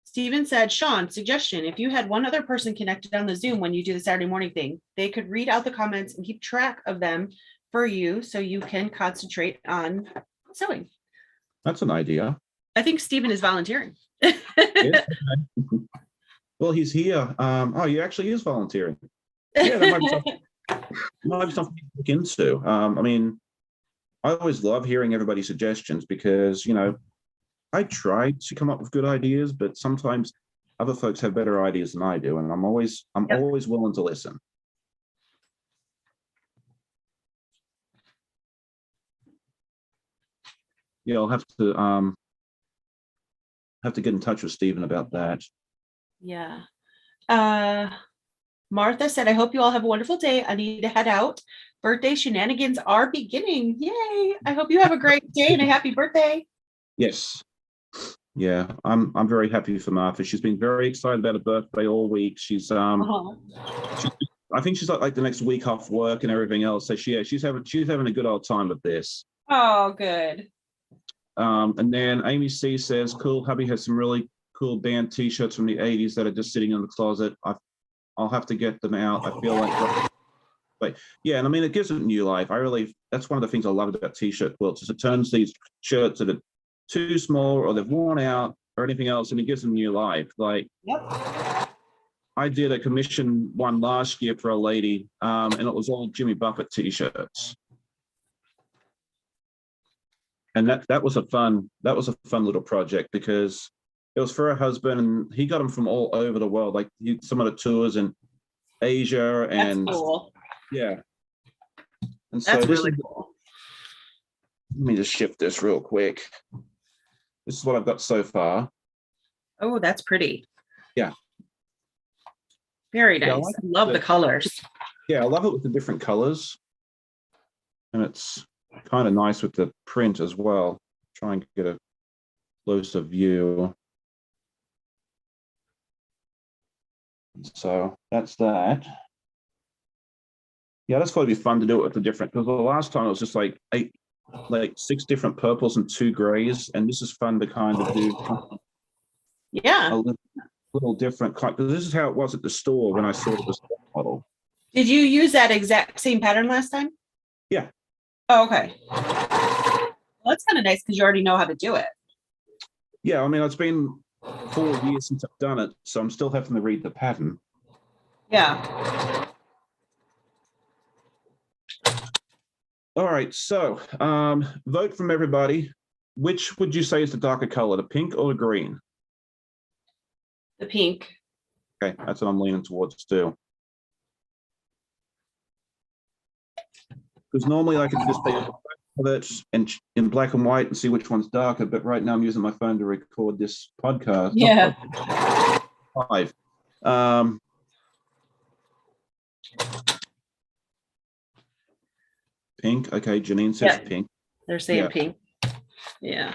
Steven said, Sean, suggestion, if you had one other person connected on the Zoom when you do the Saturday morning thing, they could read out the comments and keep track of them for you so you can concentrate on sewing. That's an idea. I think Steven is volunteering. Yes. Well, he's here. Oh, he actually is volunteering. Yeah, that might be something to look into. I mean, I always love hearing everybody's suggestions because, you know, I try to come up with good ideas, but sometimes other folks have better ideas than I do, and I'm always willing to listen. Yeah, I'll have to get in touch with Stephen about that. Yeah. Martha said, I hope you all have a wonderful day. I need to head out. Birthday shenanigans are beginning. Yay. I hope you have a great day and a happy birthday. Yes. Yeah, I'm very happy for Martha. She's been very excited about her birthday all week. She's I think she's like the next week off work and everything else. So she's having a good old time with this. Oh, good. And then Amy C says, cool, hubby has some really cool band t-shirts from the 80s that are just sitting in the closet. I'll have to get them out. I feel like, but yeah, and I mean, it gives it new life. That's one of the things I love about t-shirt quilts is it turns these shirts that are too small or they've worn out or anything else, and it gives them new life. Like, I did a commission one last year for a lady, and it was all Jimmy Buffett t-shirts. And that was a fun little project because it was for her husband, and he got them from all over the world, like some of the tours in Asia, and that's cool. Yeah. And so that's really cool. Let me just shift this real quick. This is what I've got so far. Oh, that's pretty. Yeah. Very nice. I love the colors. Yeah, I love it with the different colors. And it's kind of nice with the print as well. Try and get a closer view. So that's that. Yeah, that's going to be fun to do it with the different, because the last time it was just like 6 different purples and 2 grays, and this is fun to kind of do. Yeah. A little different, because this is how it was at the store when I saw this model. Did you use that exact same pattern last time? Yeah. Oh, okay. Well, that's kind of nice because you already know how to do it. Yeah, I mean, it's been 4 years since I've done it, so I'm still having to read the pattern. Yeah. All right, so vote from everybody. Which would you say is the darker color, the pink or the green? The pink. Okay, that's what I'm leaning towards too. Because normally I could just take it and in black and white and see which one's darker, but right now I'm using my phone to record this podcast. Yeah. Live. Pink. Okay, Janine says pink. They're saying pink. Yeah.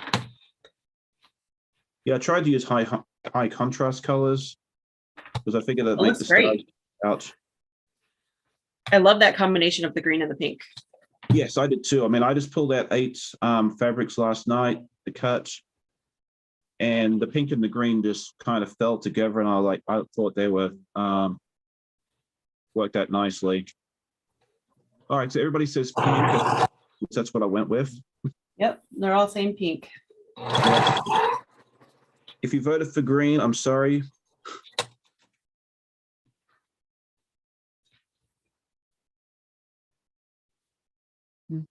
Yeah, I tried to use high contrast colors because I figured that makes the stars out. I love that combination of the green and the pink. Yes, I did too. I mean, I just pulled out 8 fabrics last night to cut, and the pink and the green just kind of fell together, and I thought they were worked out nicely. All right, so everybody says pink. That's what I went with. Yep, they're all saying pink. If you voted for green, I'm sorry. Okay.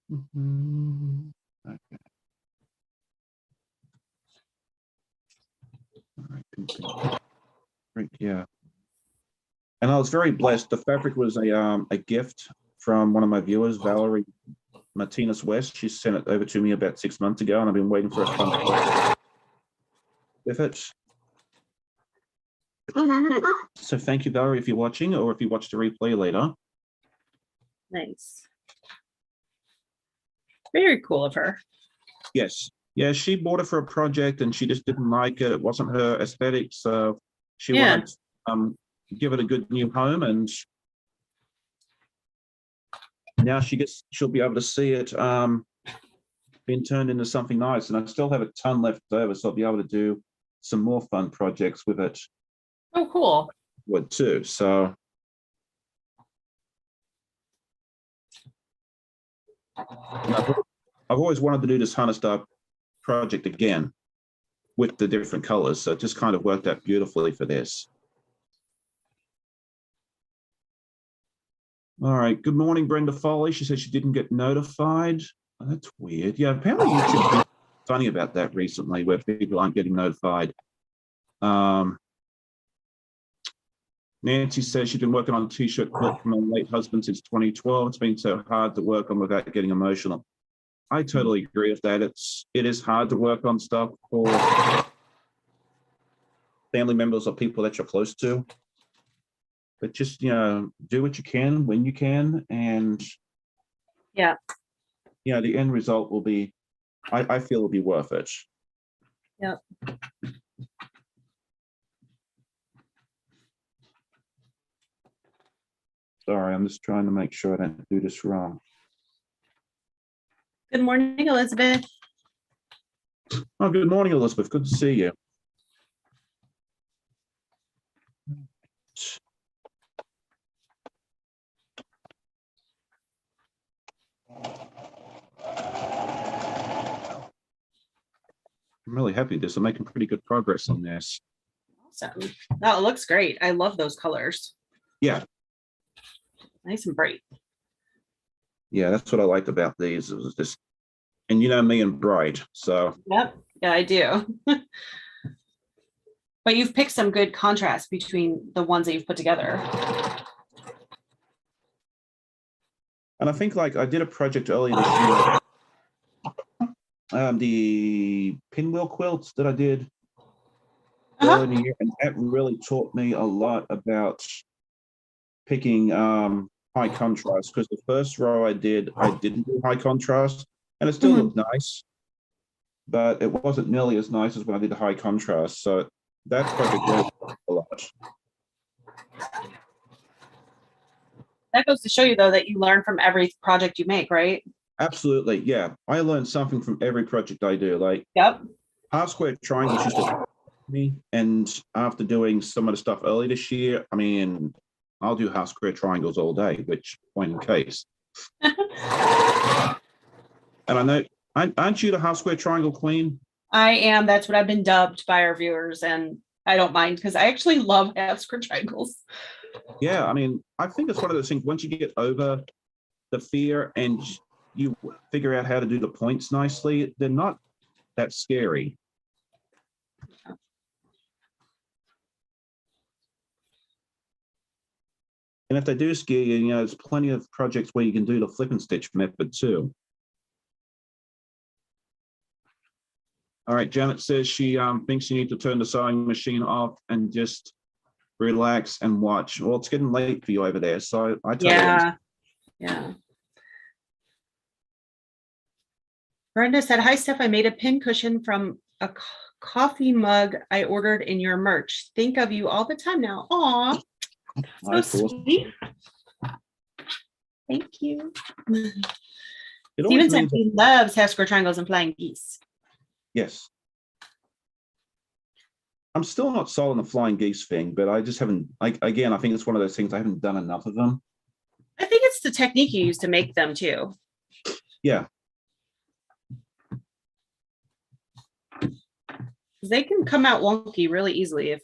All right, great, yeah. And I was very blessed. The fabric was a gift from one of my viewers, Valerie Martinez West. She sent it over to me about 6 months ago, and I've been waiting for a fun with it. So thank you, Valerie, if you're watching, or if you watch the replay later. Nice. Very cool of her. Yes. Yeah, she bought it for a project and she just didn't like it. It wasn't her aesthetic. So she wanted to give it a good new home, and now she'll be able to see it being turned into something nice. And I still have a ton left over, so I'll be able to do some more fun projects with it. Oh, cool. Would too. So I've always wanted to do this Hunter Star project again with the different colors, so it just kind of worked out beautifully for this. All right, good morning, Brenda Foley. She said she didn't get notified. Oh, that's weird. Yeah, apparently YouTube's been funny about that recently, where people aren't getting notified. Nancy says she's been working on a t-shirt quilt from her late husband since 2012. It's been so hard to work on without getting emotional. I totally agree with that. It is hard to work on stuff for family members or people that you're close to. But just, do what you can when you can. And, Yeah. the end result will be, I feel will be worth it. Yeah. Sorry, I'm just trying to make sure I don't do this wrong. Good morning, Elizabeth. Oh, good morning, Elizabeth. Good to see you. I'm really happy with this. I'm making pretty good progress on this. Awesome. No, it looks great. I love those colors. Yeah. Nice and bright. Yeah, that's what I liked about these. It was just, and me and bright. So Yep. Yeah, I do. But you've picked some good contrast between the ones that you've put together. and I think like I did a project earlier this year. The pinwheel quilts that I did earlier in the year, and that really taught me a lot about picking high contrast, because the first row I didn't do high contrast, and it still looked nice, but it wasn't nearly as nice as when I did the high contrast. So that project really helped a lot. That goes to show you, though, that you learn from every project you make, right? Absolutely, yeah. I learned something from every project I do. Like, Yep. half square triangles used to me, and after doing some of the stuff early this year, I mean, I'll do half square triangles all day, which point in case. And I know, aren't you the half square triangle queen? I am. That's what I've been dubbed by our viewers, and I don't mind because I actually love half square triangles. Yeah, I mean, I think it's one of those things, once you get over the fear and you figure out how to do the points nicely, they're not that scary. And if they do scare you, there's plenty of projects where you can do the flip and stitch method too. All right, Janet says she thinks you need to turn the sewing machine off and just relax and watch. Well, it's getting late for you over there, so I totally understand. Yeah. Brenda said, "Hi, Steph. I made a pin cushion from a coffee mug I ordered in your merch. Think of you all the time now." Aw, so sweet. Thank you. Steven said he loves half square triangles and flying geese. Yes. I'm still not sold on the flying geese thing, but I just haven't, again, I think it's one of those things, I haven't done enough of them. I think it's the technique you use to make them too. Yeah. They can come out wonky really easily if,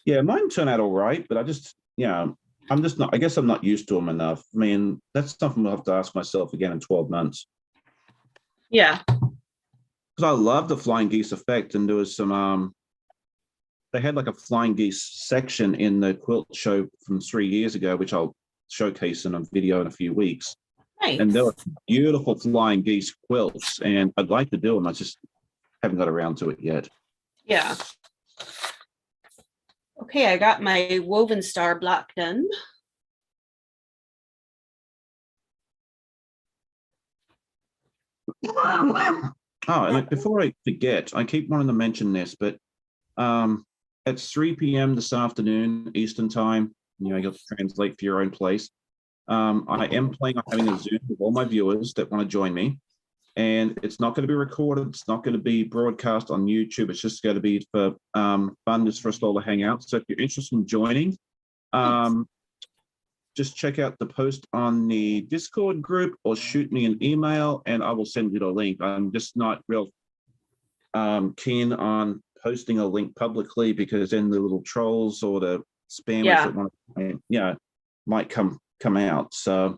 Yeah, mine turn out all right, but I just, I'm just not, I guess I'm not used to them enough. I mean, that's something I'll have to ask myself again in 12 months. Yeah. Because I love the flying geese effect, and there was some, they had like a flying geese section in the quilt show from 3 years ago, which I'll showcase in a video in a few weeks. Nice. And there were beautiful flying geese quilts, and I'd like to do them. I just haven't got around to it yet. Yeah. Okay, I got my woven star block done. Oh, and before I forget, I keep wanting to mention this, but it's 3 p.m. this afternoon, Eastern time. You have to translate for your own place. I am planning on having a Zoom with all my viewers that want to join me. And it's not going to be recorded. It's not going to be broadcast on YouTube. It's just going to be for fun, just for us all to hang out. So if you're interested in joining, just check out the post on the Discord group or shoot me an email and I will send you the link. I'm just not real keen on posting a link publicly, because then the little trolls or the spammers that want to, might come out. So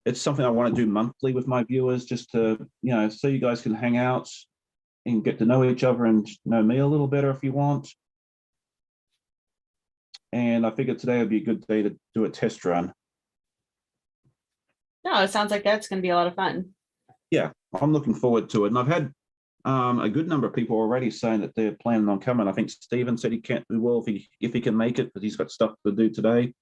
it's something I want to do monthly with my viewers, just to, so you guys can hang out and get to know each other and know me a little better if you want. and I figured today would be a good day to do a test run. No, it sounds like that's going to be a lot of fun. Yeah, I'm looking forward to it. And I've had a good number of people already saying that they're planning on coming. I think Stephen said he can't do well if he can make it, but he's got stuff to do today.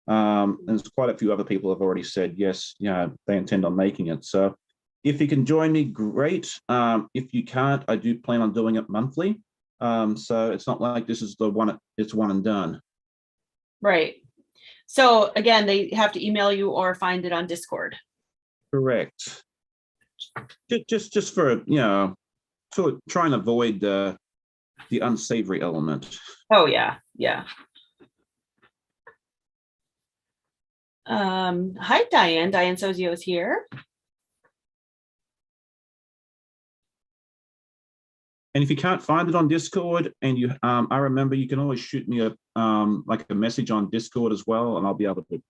And there's quite a few other people have already said yes, they intend on making it. So if you can join me, great. If you can't, I do plan on doing it monthly. So it's not like this is the one, it's one and done. Right. So again, they have to email you or find it on Discord. Correct. Just for, to try and avoid the unsavory element. Oh yeah, yeah. Hi, Diane. Diane Sozio is here. And if you can't find it on Discord, and I remember you can always shoot me a message on Discord as well, and I'll be able to.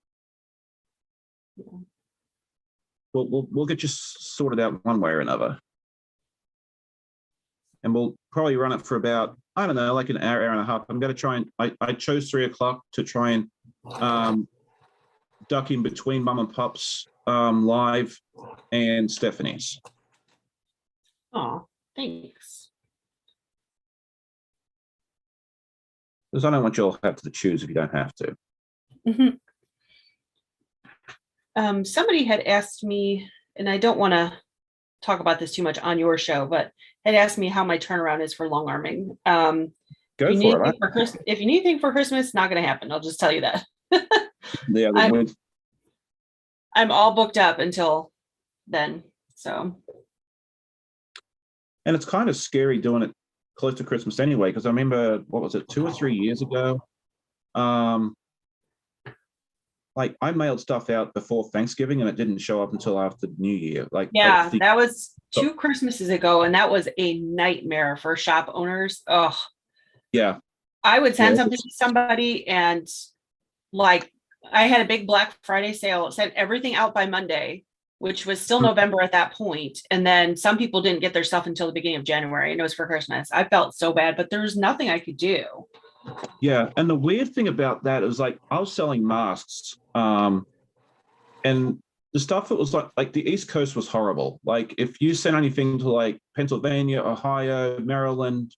We'll get you sorted out one way or another, and we'll probably run it for about, I don't know, like an hour and a half. I'm going to try and I chose 3 o'clock to try and duck in between Mum and Pop's live and Stephanie's. Oh, thanks. Because I don't want you all to have to choose if you don't have to. Mm-hmm. Somebody had asked me, and I don't want to talk about this too much on your show, but had asked me how my turnaround is for long arming. Go for it. If you need anything for Christmas, it's not going to happen. I'll just tell you that. Yeah, I'm all booked up until then. So. And it's kind of scary doing it close to Christmas anyway, because I remember, what was it, 2 or 3 years ago? Like I mailed stuff out before Thanksgiving and it didn't show up until after New Year. Yeah, that was 2 Christmases ago, and that was a nightmare for shop owners. Oh, yeah. I would send something to somebody, and like I had a big Black Friday sale, sent everything out by Monday, which was still November at that point. And then some people didn't get their stuff until the beginning of January, and it was for Christmas. I felt so bad, but there was nothing I could do. Yeah. And the weird thing about that is, like, I was selling masks, and the stuff that was like the East Coast was horrible. Like if you sent anything to like Pennsylvania, Ohio, Maryland,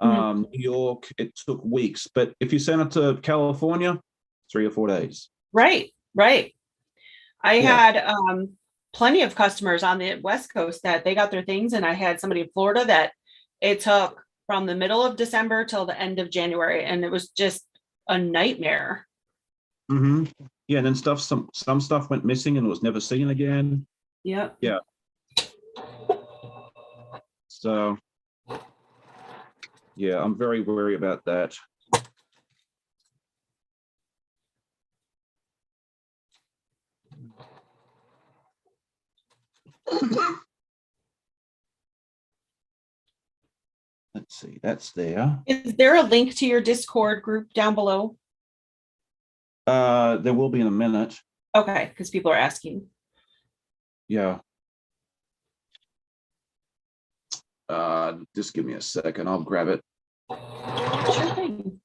New York, it took weeks. But if you sent it to California, 3 or 4 days. Right. I had plenty of customers on the West Coast that they got their things, and I had somebody in Florida that it took from the middle of December till the end of January, and it was just a nightmare. Mm-hmm. Yeah, and then some stuff went missing and was never seen again. Yep. Yeah. So, yeah, I'm very wary about that. Let's see, that's there. Is there a link to your Discord group down below? There will be in a minute. Okay, because people are asking. Yeah. Just give me a second. I'll grab it. Sure thing.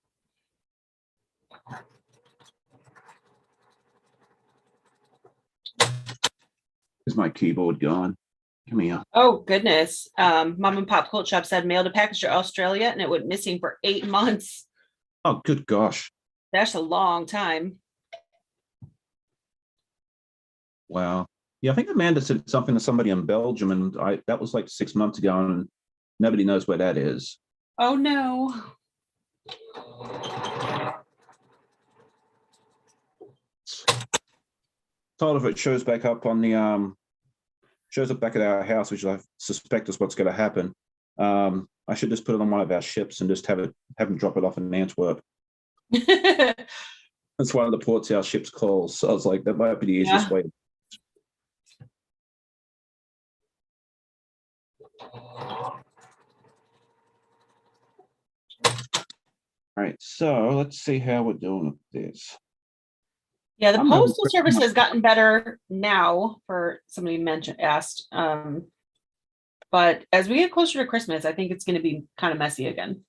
Is my keyboard gone? Come here. Oh goodness. Mom and Pop Quilt Shop said mailed a package to Australia and it went missing for 8 months. Oh, good gosh. That's a long time. Wow. Yeah, I think Amanda said something to somebody in Belgium, and that was like 6 months ago, and nobody knows where that is. Oh no. Part of it shows back up on the shows up back at our house, which I suspect is what's going to happen. I should just put it on one of our ships and just have them drop it off in Antwerp. That's one of the ports our ships calls. So I was like, that might be the easiest way. All right, so let's see how we're doing with this. Yeah, the postal service has gotten better now, for somebody asked. But as we get closer to Christmas, I think it's going to be kind of messy again.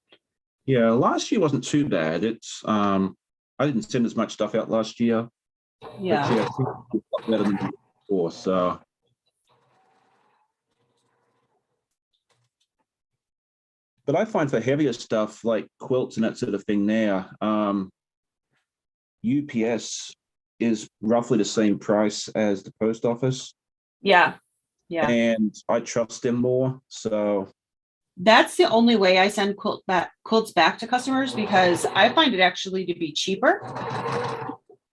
Yeah, last year wasn't too bad. It's I didn't send as much stuff out last year. Yeah. But yeah, it's a lot better than before. So, but I find for heavier stuff like quilts and that sort of thing now, UPS is roughly the same price as the post office, Yeah. Yeah. and I trust them more. So That's the only way I send quilts back to customers, because I find it actually to be cheaper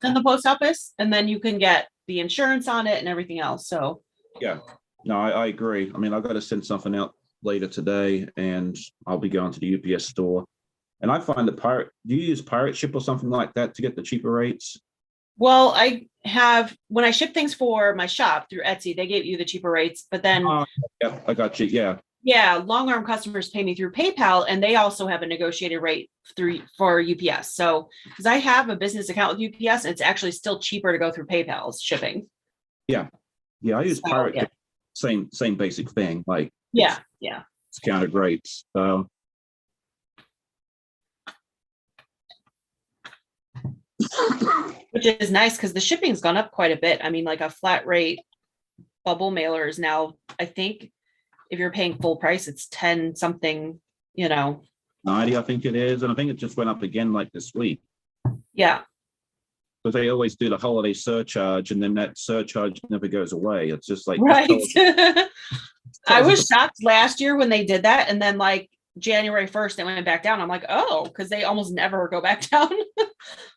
than the post office. And then you can get the insurance on it and everything else. So yeah, no, I agree. I mean, I've got to send something out later today, and I'll be going to the UPS store. And I find that do you use Pirate Ship or something like that to get the cheaper rates? well, I have, when I ship things for my shop through Etsy, they give you the cheaper rates, but then Yeah, I got you. Yeah. yeah, long arm customers pay me through PayPal, and they also have a negotiated rate for UPS. So because I have a business account with UPS, it's actually still cheaper to go through PayPal's shipping. Yeah. Yeah. I use So, Pirate yeah. Ship. Same basic thing. Like Yeah, it's yeah. discounted rates. So Which is nice because the shipping's gone up quite a bit. I mean, like a flat rate bubble mailer is now, I think, if you're paying full price, it's 10 something, 90, I think it is. And I think it just went up again like this week. Yeah. Because they always do the holiday surcharge, and then that surcharge never goes away. It's just like Right. I us was shocked last year when they did that. And then like January 1st, it went back down. I'm like, oh, because they almost never go back down.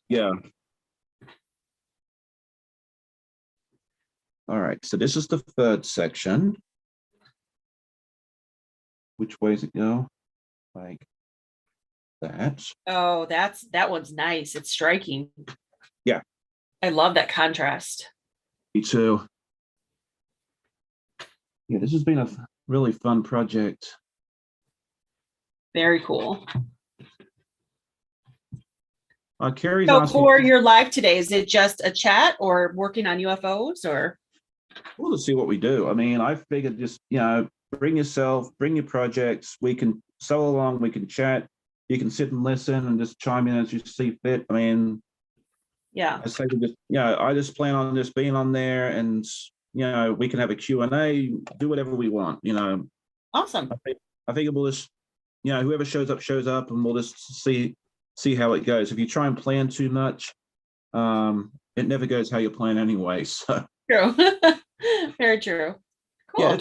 Yeah. All right. So this is the third section. Which way does it go? Like that. Oh, that one's nice. It's striking. Yeah. I love that contrast. Me too. Yeah, this has been a really fun project. Very cool. Carrie's So asking, for your live today, is it just a chat or working on UFOs or? we'll see what we do. I mean, I figured just, bring yourself, bring your projects. We can sew along, we can chat. You can sit and listen and just chime in as you see fit. I mean, Yeah. I say we just, I just plan on just being on there, and, we can have a Q&A, do whatever we want, Awesome. I think we'll just, whoever shows up, and we'll just see how it goes. If you try and plan too much, it never goes how you plan anyway. So True. Very true. Cool.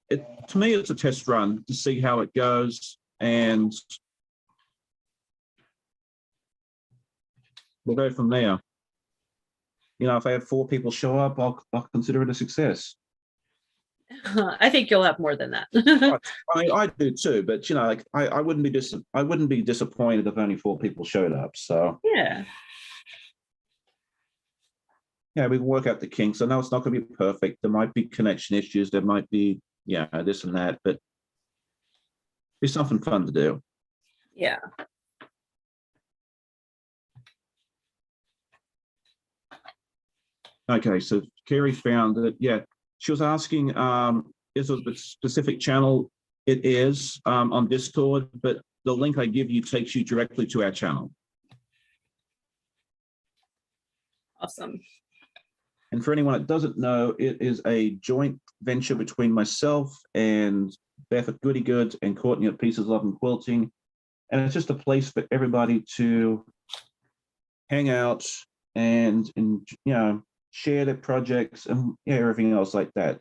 yeah, to me, it's a test run to see how it goes, and we'll go from there. If I have 4 people show up, I'll consider it a success. I think you'll have more than that. I do too, but I wouldn't be disappointed if only 4 people showed up. So Yeah. yeah, we can work out the kinks. I know it's not going to be perfect. There might be connection issues. There might be this and that, but it's something fun to do. Yeah. Okay, so Carrie found that. Yeah, she was asking, is it a specific channel? It is on Discord, but the link I give you takes you directly to our channel. Awesome. And for anyone that doesn't know, it is a joint venture between myself and Beth at Goody Goods and Courtney at Pieces Love and Quilting. And it's just a place for everybody to hang out and share their projects and everything else like that.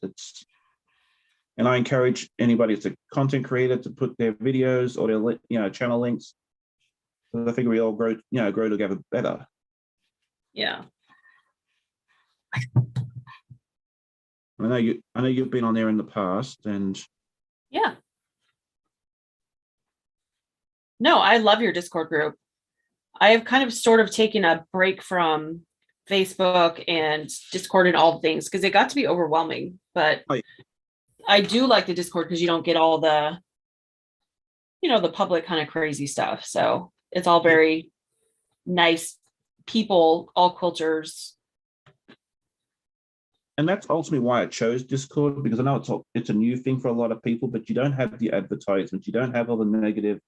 And I encourage anybody that's a content creator to put their videos or their channel links. So I think we all grow together better. Yeah. I know you've been on there in the past, and Yeah. No, I love your Discord group. I have kind of sort of taken a break from Facebook and Discord and all the things because it got to be overwhelming. But I do like the Discord because you don't get all the, the public kind of crazy stuff. So it's all very nice people, all quilters. And that's ultimately why I chose Discord, because I know it's a new thing for a lot of people, but you don't have the advertisements, you don't have all the negative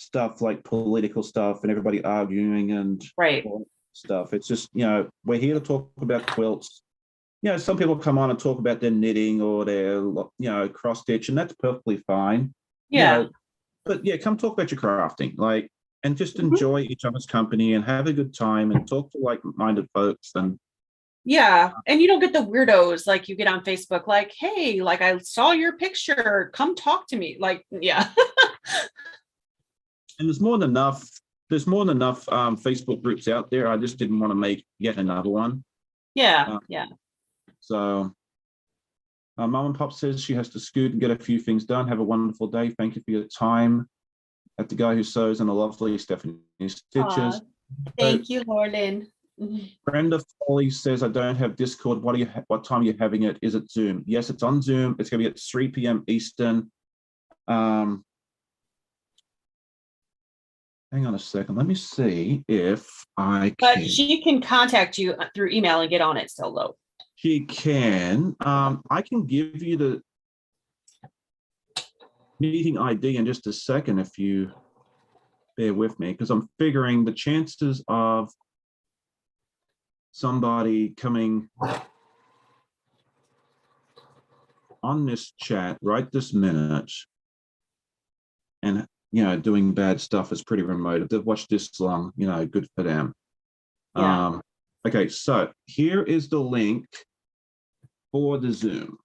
stuff like political stuff and everybody arguing and Right. all that stuff. It's just, we're here to talk about quilts. Some people come on and talk about their knitting or their, cross stitch, and that's perfectly fine. Yeah. But yeah, come talk about your crafting, and just Mhm. enjoy each other's company and have a good time and talk to like-minded folks. And Yeah. And you don't get the weirdos like you get on Facebook, like, hey, like I saw your picture, come talk to me. Like, yeah. and there's more than enough. There's more than enough Facebook groups out there. I just didn't want to make yet another one. Yeah. Yeah. So, Mum and Pop says she has to scoot and get a few things done. Have a wonderful day. Thank you for your time. At the guy who sews and a lovely Stephanie Stitches. Thank you, Lauren. Brenda Foley says, I don't have Discord. What time are you having it? Is it Zoom? Yes, it's on Zoom. It's going to be at 3 p.m. Eastern. Hang on a second. Let me see if I can. But she can contact you through email and get on it still, though. She can. I can give you the meeting ID in just a second if you bear with me, because I'm figuring the chances of somebody coming on this chat right this minute and doing bad stuff is pretty remote. If they've watched this long, good for them. Yeah. Okay, so here is the link for the Zoom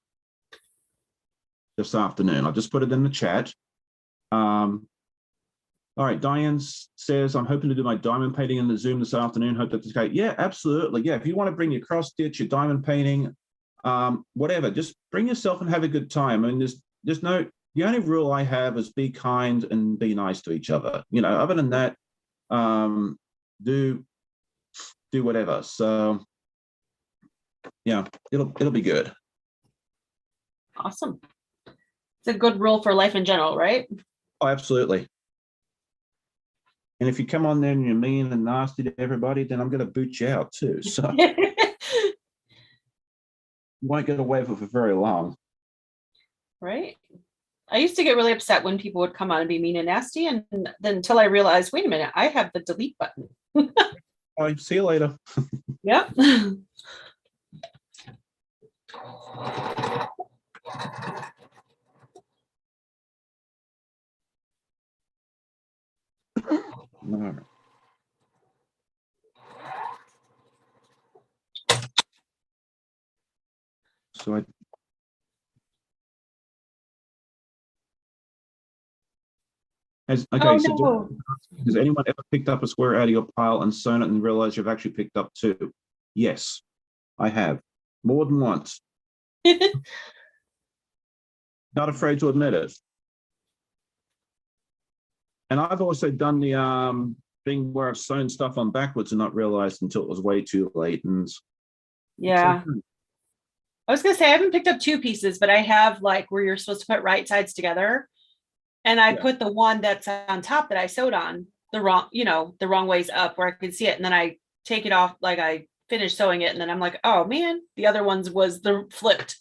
this afternoon. I'll just put it in the chat. All right, Diane says, I'm hoping to do my diamond painting in the Zoom this afternoon. Hope that's okay. Yeah, absolutely. Yeah, if you want to bring your cross stitch, your diamond painting, whatever, just bring yourself and have a good time. I mean, the only rule I have is be kind and be nice to each other. Other than that, do whatever. So yeah, it'll be good. Awesome. It's a good rule for life in general, right? Oh, absolutely. And if you come on there and you're mean and nasty to everybody, then I'm going to boot you out too. So you won't get away with it for very long. Right. I used to get really upset when people would come on and be mean and nasty. And then until I realized, wait a minute, I have the delete button. All right, see you later. Yep. All right. So has anyone ever picked up a square out of your pile and sewn it and realized you've actually picked up two? Yes, I have. More than once. Not afraid to admit it. And I've also done the thing where I've sewn stuff on backwards and not realized until it was way too late. And yeah. I was gonna say I haven't picked up two pieces, but I have like where you're supposed to put right sides together. And I put the one that's on top that I sewed on the wrong ways up where I could see it. And then I take it off, like I finish sewing it. And then I'm like, oh man, the other ones was the flipped.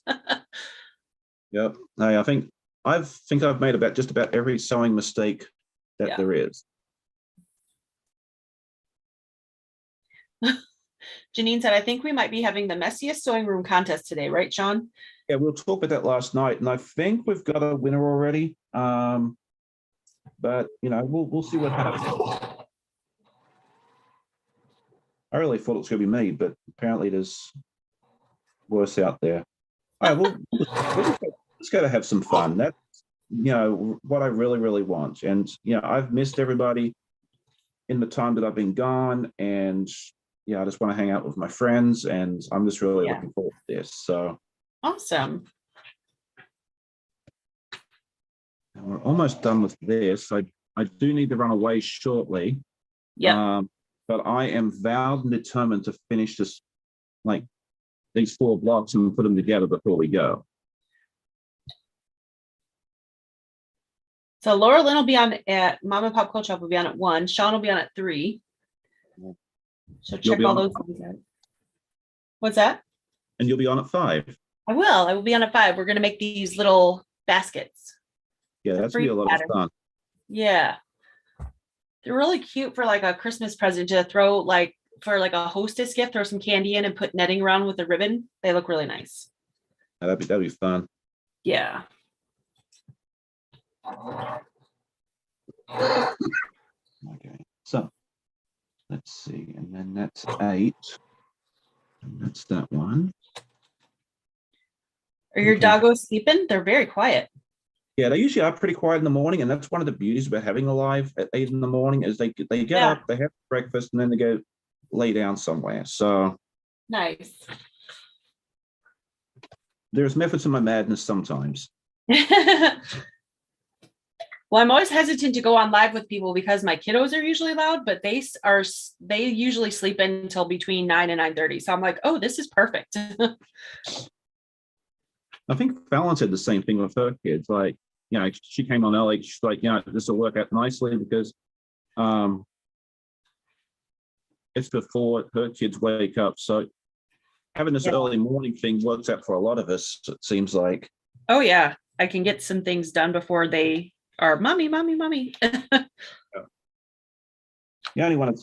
Yep. I think I've made just about every sewing mistake that there is. Janine said, I think we might be having the messiest sewing room contest today, right, Sean? Yeah, we'll talk about that last night, and I think we've got a winner already. But we'll see what happens. I really thought it was going to be me, but apparently there's worse out there. All right, we'll just go to have some fun. That's what I really, really want. And I've missed everybody in the time that I've been gone, and I just want to hang out with my friends, and I'm just really looking forward to this. So awesome. And we're almost done with this. I do need to run away shortly. Yeah. But I am vowed and determined to finish this, like these 4 blocks and put them together before we go. So Laura Lynn will be on at Mom and Pop Quilt Shop will be on at 1. Sean will be on at 3. So check all those things out. What's that? And you'll be on at 5. I will be on at 5. We're going to make these little baskets. Yeah, that's going to be a lot of fun. Yeah. They're really cute for like a Christmas present to throw like for like a hostess gift, throw some candy in and put netting around with a ribbon. They look really nice. That'd be fun. Yeah. Okay, so let's see, and then that's 8, and that's that one. Are your Okay. doggos sleeping? They're very quiet. Yeah, they usually are pretty quiet in the morning, and that's one of the beauties about having a live at 8 in the morning is they get Yeah. up, they have breakfast, and then they go lay down somewhere. So Nice. there's methods to my madness sometimes. Well, I'm always hesitant to go on live with people because my kiddos are usually loud, but they usually sleep until between 9 and 9:30. So I'm like, oh, this is perfect. I think Fallon said the same thing with her kids. Like, you know, she came on early. She's like, this will work out nicely because it's before her kids wake up. So having this early morning thing works out for a lot of us, it seems like. Oh, yeah. I can get some things done before they are mommy, mommy, mommy. The only one,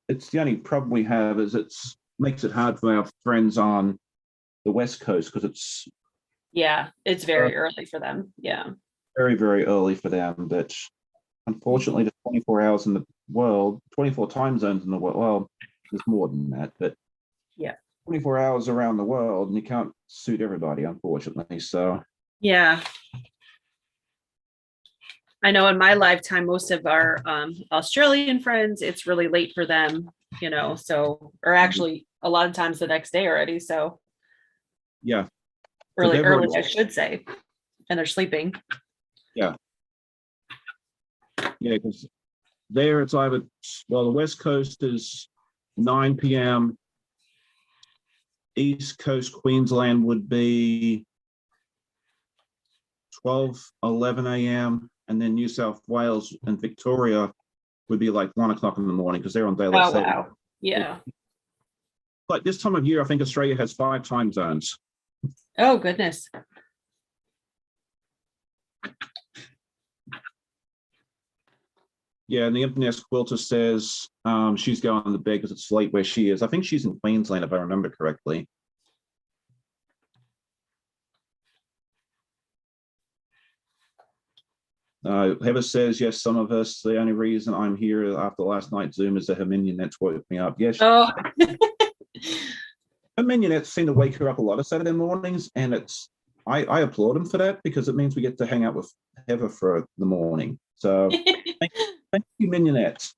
it's the only problem we have is it's makes it hard for our friends on the West Coast because it's it's very early for them. Yeah. very, very early for them. But unfortunately, the 24 hours in the world, 24 time zones in the world, well, there's more than that, but 24 hours around the world, and you can't suit everybody, unfortunately. So yeah. I know in my lifetime, most of our Australian friends, it's really late for them, so, or actually a lot of times the next day already. So yeah. Really early, I should say. And they're sleeping. Yeah. Yeah, because there it's either, the West Coast is 9 p.m. East Coast Queensland would be 12, 11 a.m. And then New South Wales and Victoria would be like 1 o'clock in the morning because they're on daylight saving. Wow. Yeah. Like this time of year, I think Australia has 5 time zones. Oh, goodness. Yeah, and the Inverness Quilter says she's going to bed because it's late where she is. I think she's in Queensland, if I remember correctly. Heather says, yes, some of us, the only reason I'm here after last night's Zoom is the Herminion Nets woke me up. Yes. Oh. Herminion Nets seem to wake her up a lot of Saturday mornings, and I applaud them for that because it means we get to hang out with Heather for the morning. So thank you, Minionettes.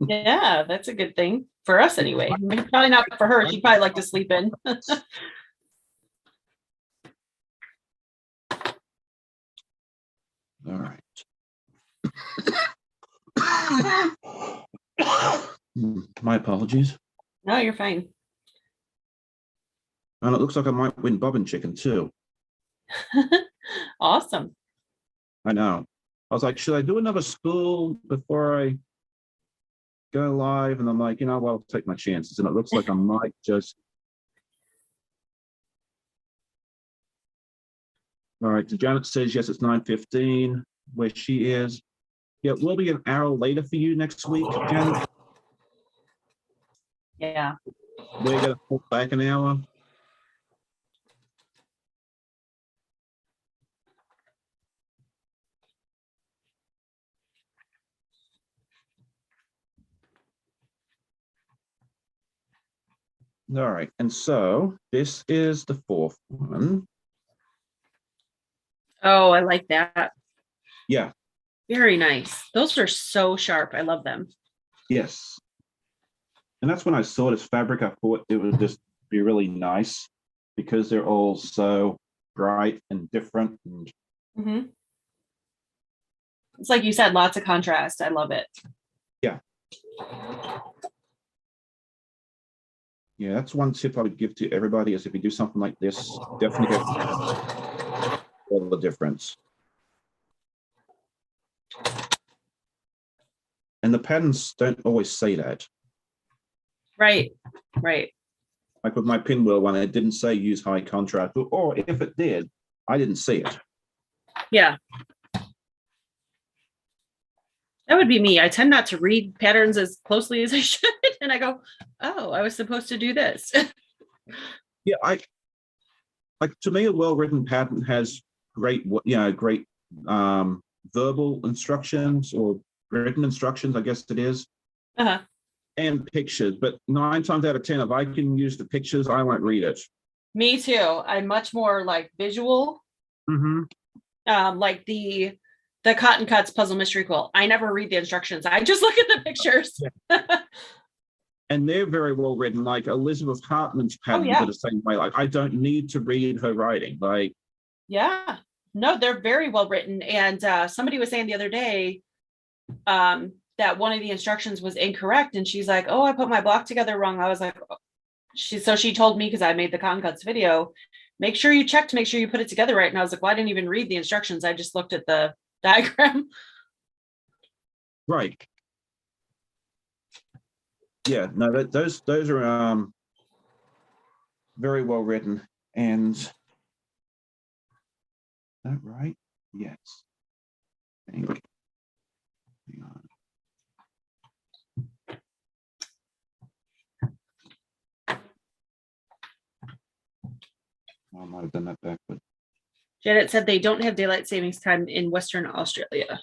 Yeah, that's a good thing for us anyway. Probably not for her. She'd probably like to sleep in. All right. My apologies. No, you're fine. And it looks like I might win bobbin chicken too. Awesome. I know. I was like, should I do another school before I go live? And I'm like, well, I'll take my chances. And it looks like I might just. All right. So Janet says, yes, it's 9:15 where she is. Yeah, it will be an hour later for you next week, Janet. Yeah. We're going to pull back an hour. All right, and so this is the 4th one. Oh, I like that. Yeah. Very nice. Those are so sharp. I love them. Yes. And that's when I saw this fabric, I thought it would just be really nice because they're all so bright and different. And It's like you said, lots of contrast. I love it. Yeah. Yeah, that's one tip I would give to everybody is if you do something like this, definitely get all the difference. And the patterns don't always say that. Right. Right. Like with my pinwheel one, it didn't say use high contrast, or if it did, I didn't see it. Yeah. That would be me. I tend not to read patterns as closely as I should. And I go, oh, I was supposed to do this. Yeah, I like, to me, a well-written pattern has great verbal instructions or written instructions, I guess it is, Uh-huh. and pictures. But 9 times out of 10, if I can use the pictures, I won't read it. Me too. I'm much more like visual. Mm-hmm. Like the Cotton Cuts puzzle mystery quilt. I never read the instructions. I just look at the pictures. Yeah. And they're very well written. Like Elizabeth Hartman's patterns are the same way. Like I don't need to read her writing. Like, yeah, no, they're very well written. And somebody was saying the other day that one of the instructions was incorrect, and she's like, "Oh, I put my block together wrong." I was like, oh. She told me, because I made the Cotton Cuts video, make sure you check to make sure you put it together right. And I was like, well, I didn't even read the instructions. I just looked at the diagram. right. Yeah, no, those are very well written. And that right? Yes. Hang on. I might have done that backward. Janet said they don't have daylight savings time in Western Australia.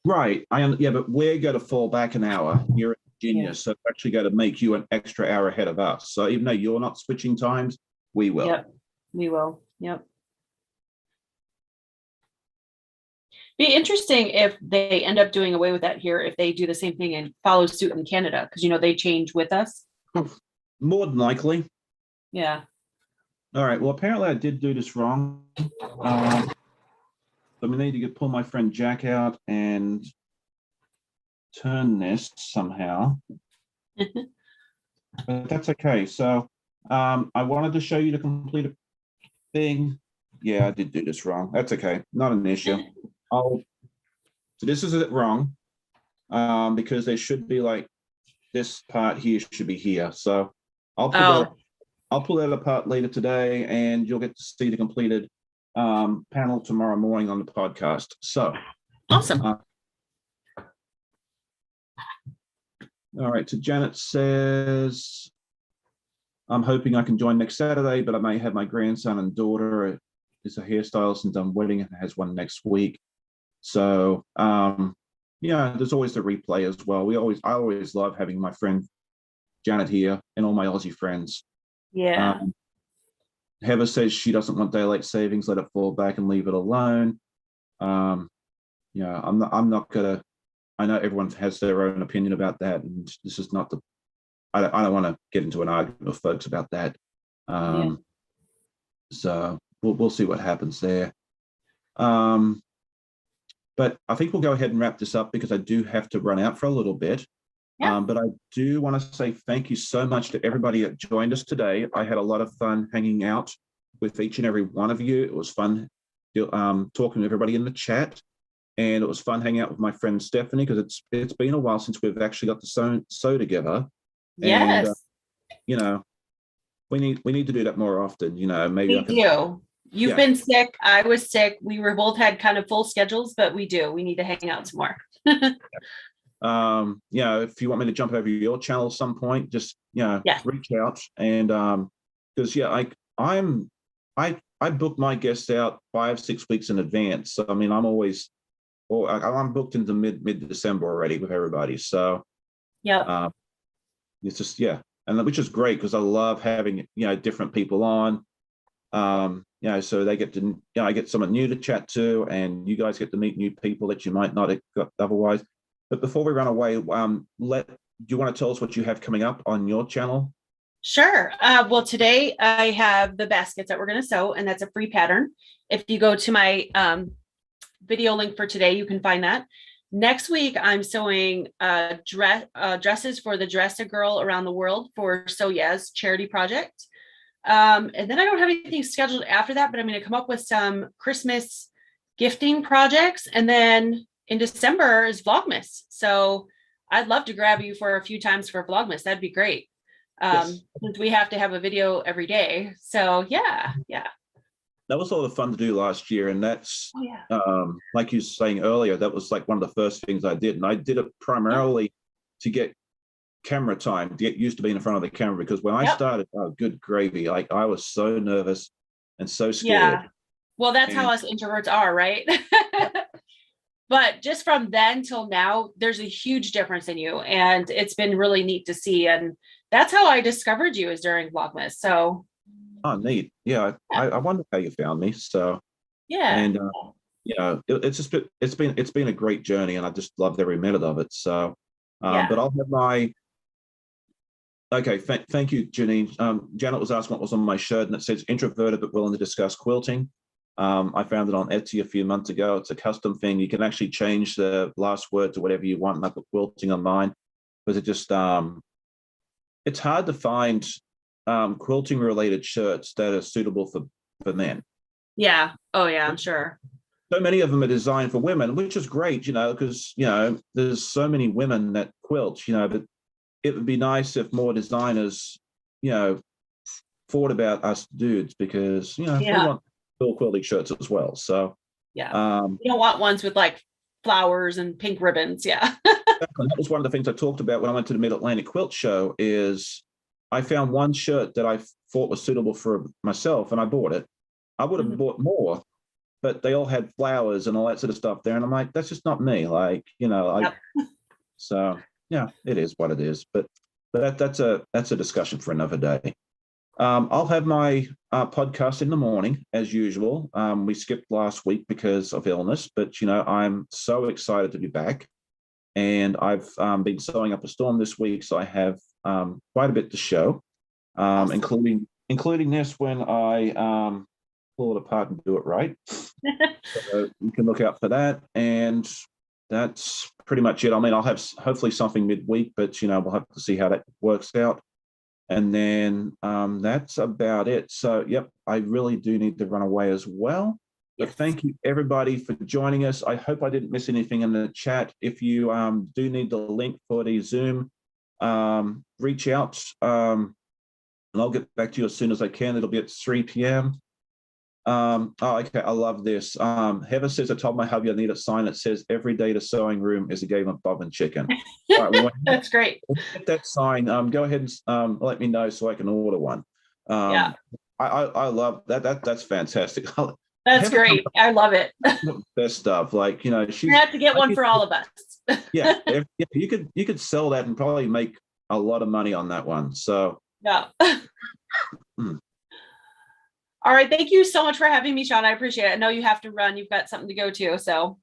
Right. But we're going to fall back an hour. You're in Virginia, so it's actually going to make you an extra hour ahead of us. So even though you're not switching times, we will. Yep, we will. Yep. Be interesting if they end up doing away with that here, if they do the same thing and follow suit in Canada, because they change with us. More than likely. Yeah. All right. Well, apparently I did do this wrong. So we need to pull my friend Jack out and turn this somehow. But that's okay. So I wanted to show you the completed thing. Yeah, I did do this wrong. That's okay. Not an issue. So this is it wrong because there should be like this part here should be here. So I'll pull that apart later today, and you'll get to see the completed panel tomorrow morning on the podcast. So awesome. All right. So Janet says, I'm hoping I can join next Saturday, but I may have my grandson and daughter is a hairstylist and done wedding and has one next week. So there's always the replay as well. I always love having my friend Janet here and all my Aussie friends. Yeah. Heather says she doesn't want daylight savings, let it fall back and leave it alone. I'm not gonna, I know everyone has their own opinion about that, and this is not I don't want to get into an argument with folks about that. So we'll see what happens there. But I think we'll go ahead and wrap this up because I do have to run out for a little bit. Yeah. But I do want to say thank you so much to everybody that joined us today. I had a lot of fun hanging out with each and every one of you. It was fun talking to everybody in the chat, and it was fun hanging out with my friend Stephanie because it's been a while since we've actually got to sew together. Yes. And we need to do that more often. Maybe we do. You've been sick. I was sick. We were both had kind of full schedules, but we need to hang out some more. If you want me to jump over your channel at some point, just reach out. And because I book my guests out 5-6 weeks in advance. So I mean, I'm booked into mid December already with everybody. So it's just and which is great because I love having different people on. So they get to I get someone new to chat to, and you guys get to meet new people that you might not have got otherwise. But before we run away, do you want to tell us what you have coming up on your channel? Sure. Well, today I have the baskets that we're going to sew, and that's a free pattern. If you go to my video link for today, you can find that. Next week, I'm sewing dresses for the Dress a Girl Around the World for So Yes charity project. And then I don't have anything scheduled after that, but I'm going to come up with some Christmas gifting projects. And then in December is Vlogmas. So I'd love to grab you for a few times for Vlogmas. That'd be great. Yes. Since we have to have a video every day. So yeah. that was a lot of fun to do last year, and that's Oh yeah. like you were saying earlier, that was like one of the first things I did, and I did it primarily to get camera time, to get used to being in front of the camera, because when I Yep. started, oh good gravy, like I was so nervous and so Yeah. scared. Well, that's how And us introverts are, right? But just from then till now, there's a huge difference in you, and it's been really neat to see. And that's how I discovered you, is during Vlogmas. So oh neat, yeah, yeah, I wonder how you found me. So, yeah, and it's just it's been a great journey, and I just loved every minute of it. So, yeah. but I'll have my okay. Thank you, Janine. Janet was asking what was on my shirt, and it says introverted but willing to discuss quilting. I found it on Etsy a few months ago. It's a custom thing. You can actually change the last word to whatever you want, and I put quilting on mine because it just it's hard to find quilting related shirts that are suitable for men. Yeah. Oh yeah, I'm sure. So many of them are designed for women, which is great, because there's so many women that quilt, but it would be nice if more designers, you know, thought about us dudes, because we Yeah. want full quilting shirts as well. So Yeah. um, You don't want ones with like flowers and pink ribbons. Yeah. that was one of the things I talked about when I went to the Mid Atlantic Quilt Show. Is I found one shirt that I thought was suitable for myself, and I bought it. I would have Mhm. bought more, but they all had flowers and all that sort of stuff there, and I'm like, that's just not me. Like, Yep. so yeah, it is what it is. But that's a discussion for another day. I'll have my podcast in the morning as usual. We skipped last week because of illness, but I'm so excited to be back, and I've been sewing up a storm this week, so I have quite a bit to show, Awesome. including this when I pull it apart and do it right. So you can look out for that, and that's pretty much it. I mean, I'll have hopefully something midweek, but we'll have to see how that works out. And then that's about it. So, yep, I really do need to run away as well. But Yes. thank you, everybody, for joining us. I hope I didn't miss anything in the chat. If you do need the link for the Zoom, reach out, and I'll get back to you as soon as I can. It'll be at 3 p.m. Oh, okay, I love this. Heather says, I told my hubby I need a sign that says every day the sewing room is a game of Bob and chicken. All right, well, That's great. when you get that sign, go ahead and let me know so I can order one. Yeah. I love that. That's fantastic. That's Heather comes great. I love it. up with the best stuff. Like, You have to get one for all of us. yeah, you could sell that and probably make a lot of money on that one. So Yeah. hmm. All right. Thank you so much for having me, Sean. I appreciate it. I know you have to run. You've got something to go to. So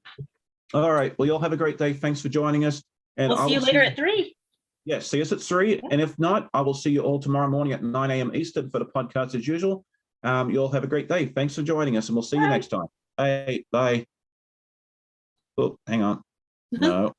All right. Well, you all have a great day. Thanks for joining us. And we'll I see you will later at 3. yes, see us at 3. And if not, I will see you all tomorrow morning at 9 a.m. Eastern for the podcast as usual. You all have a great day. Thanks for joining us, and we'll see you Bye. next time. Bye. Bye. Oh, hang on. No.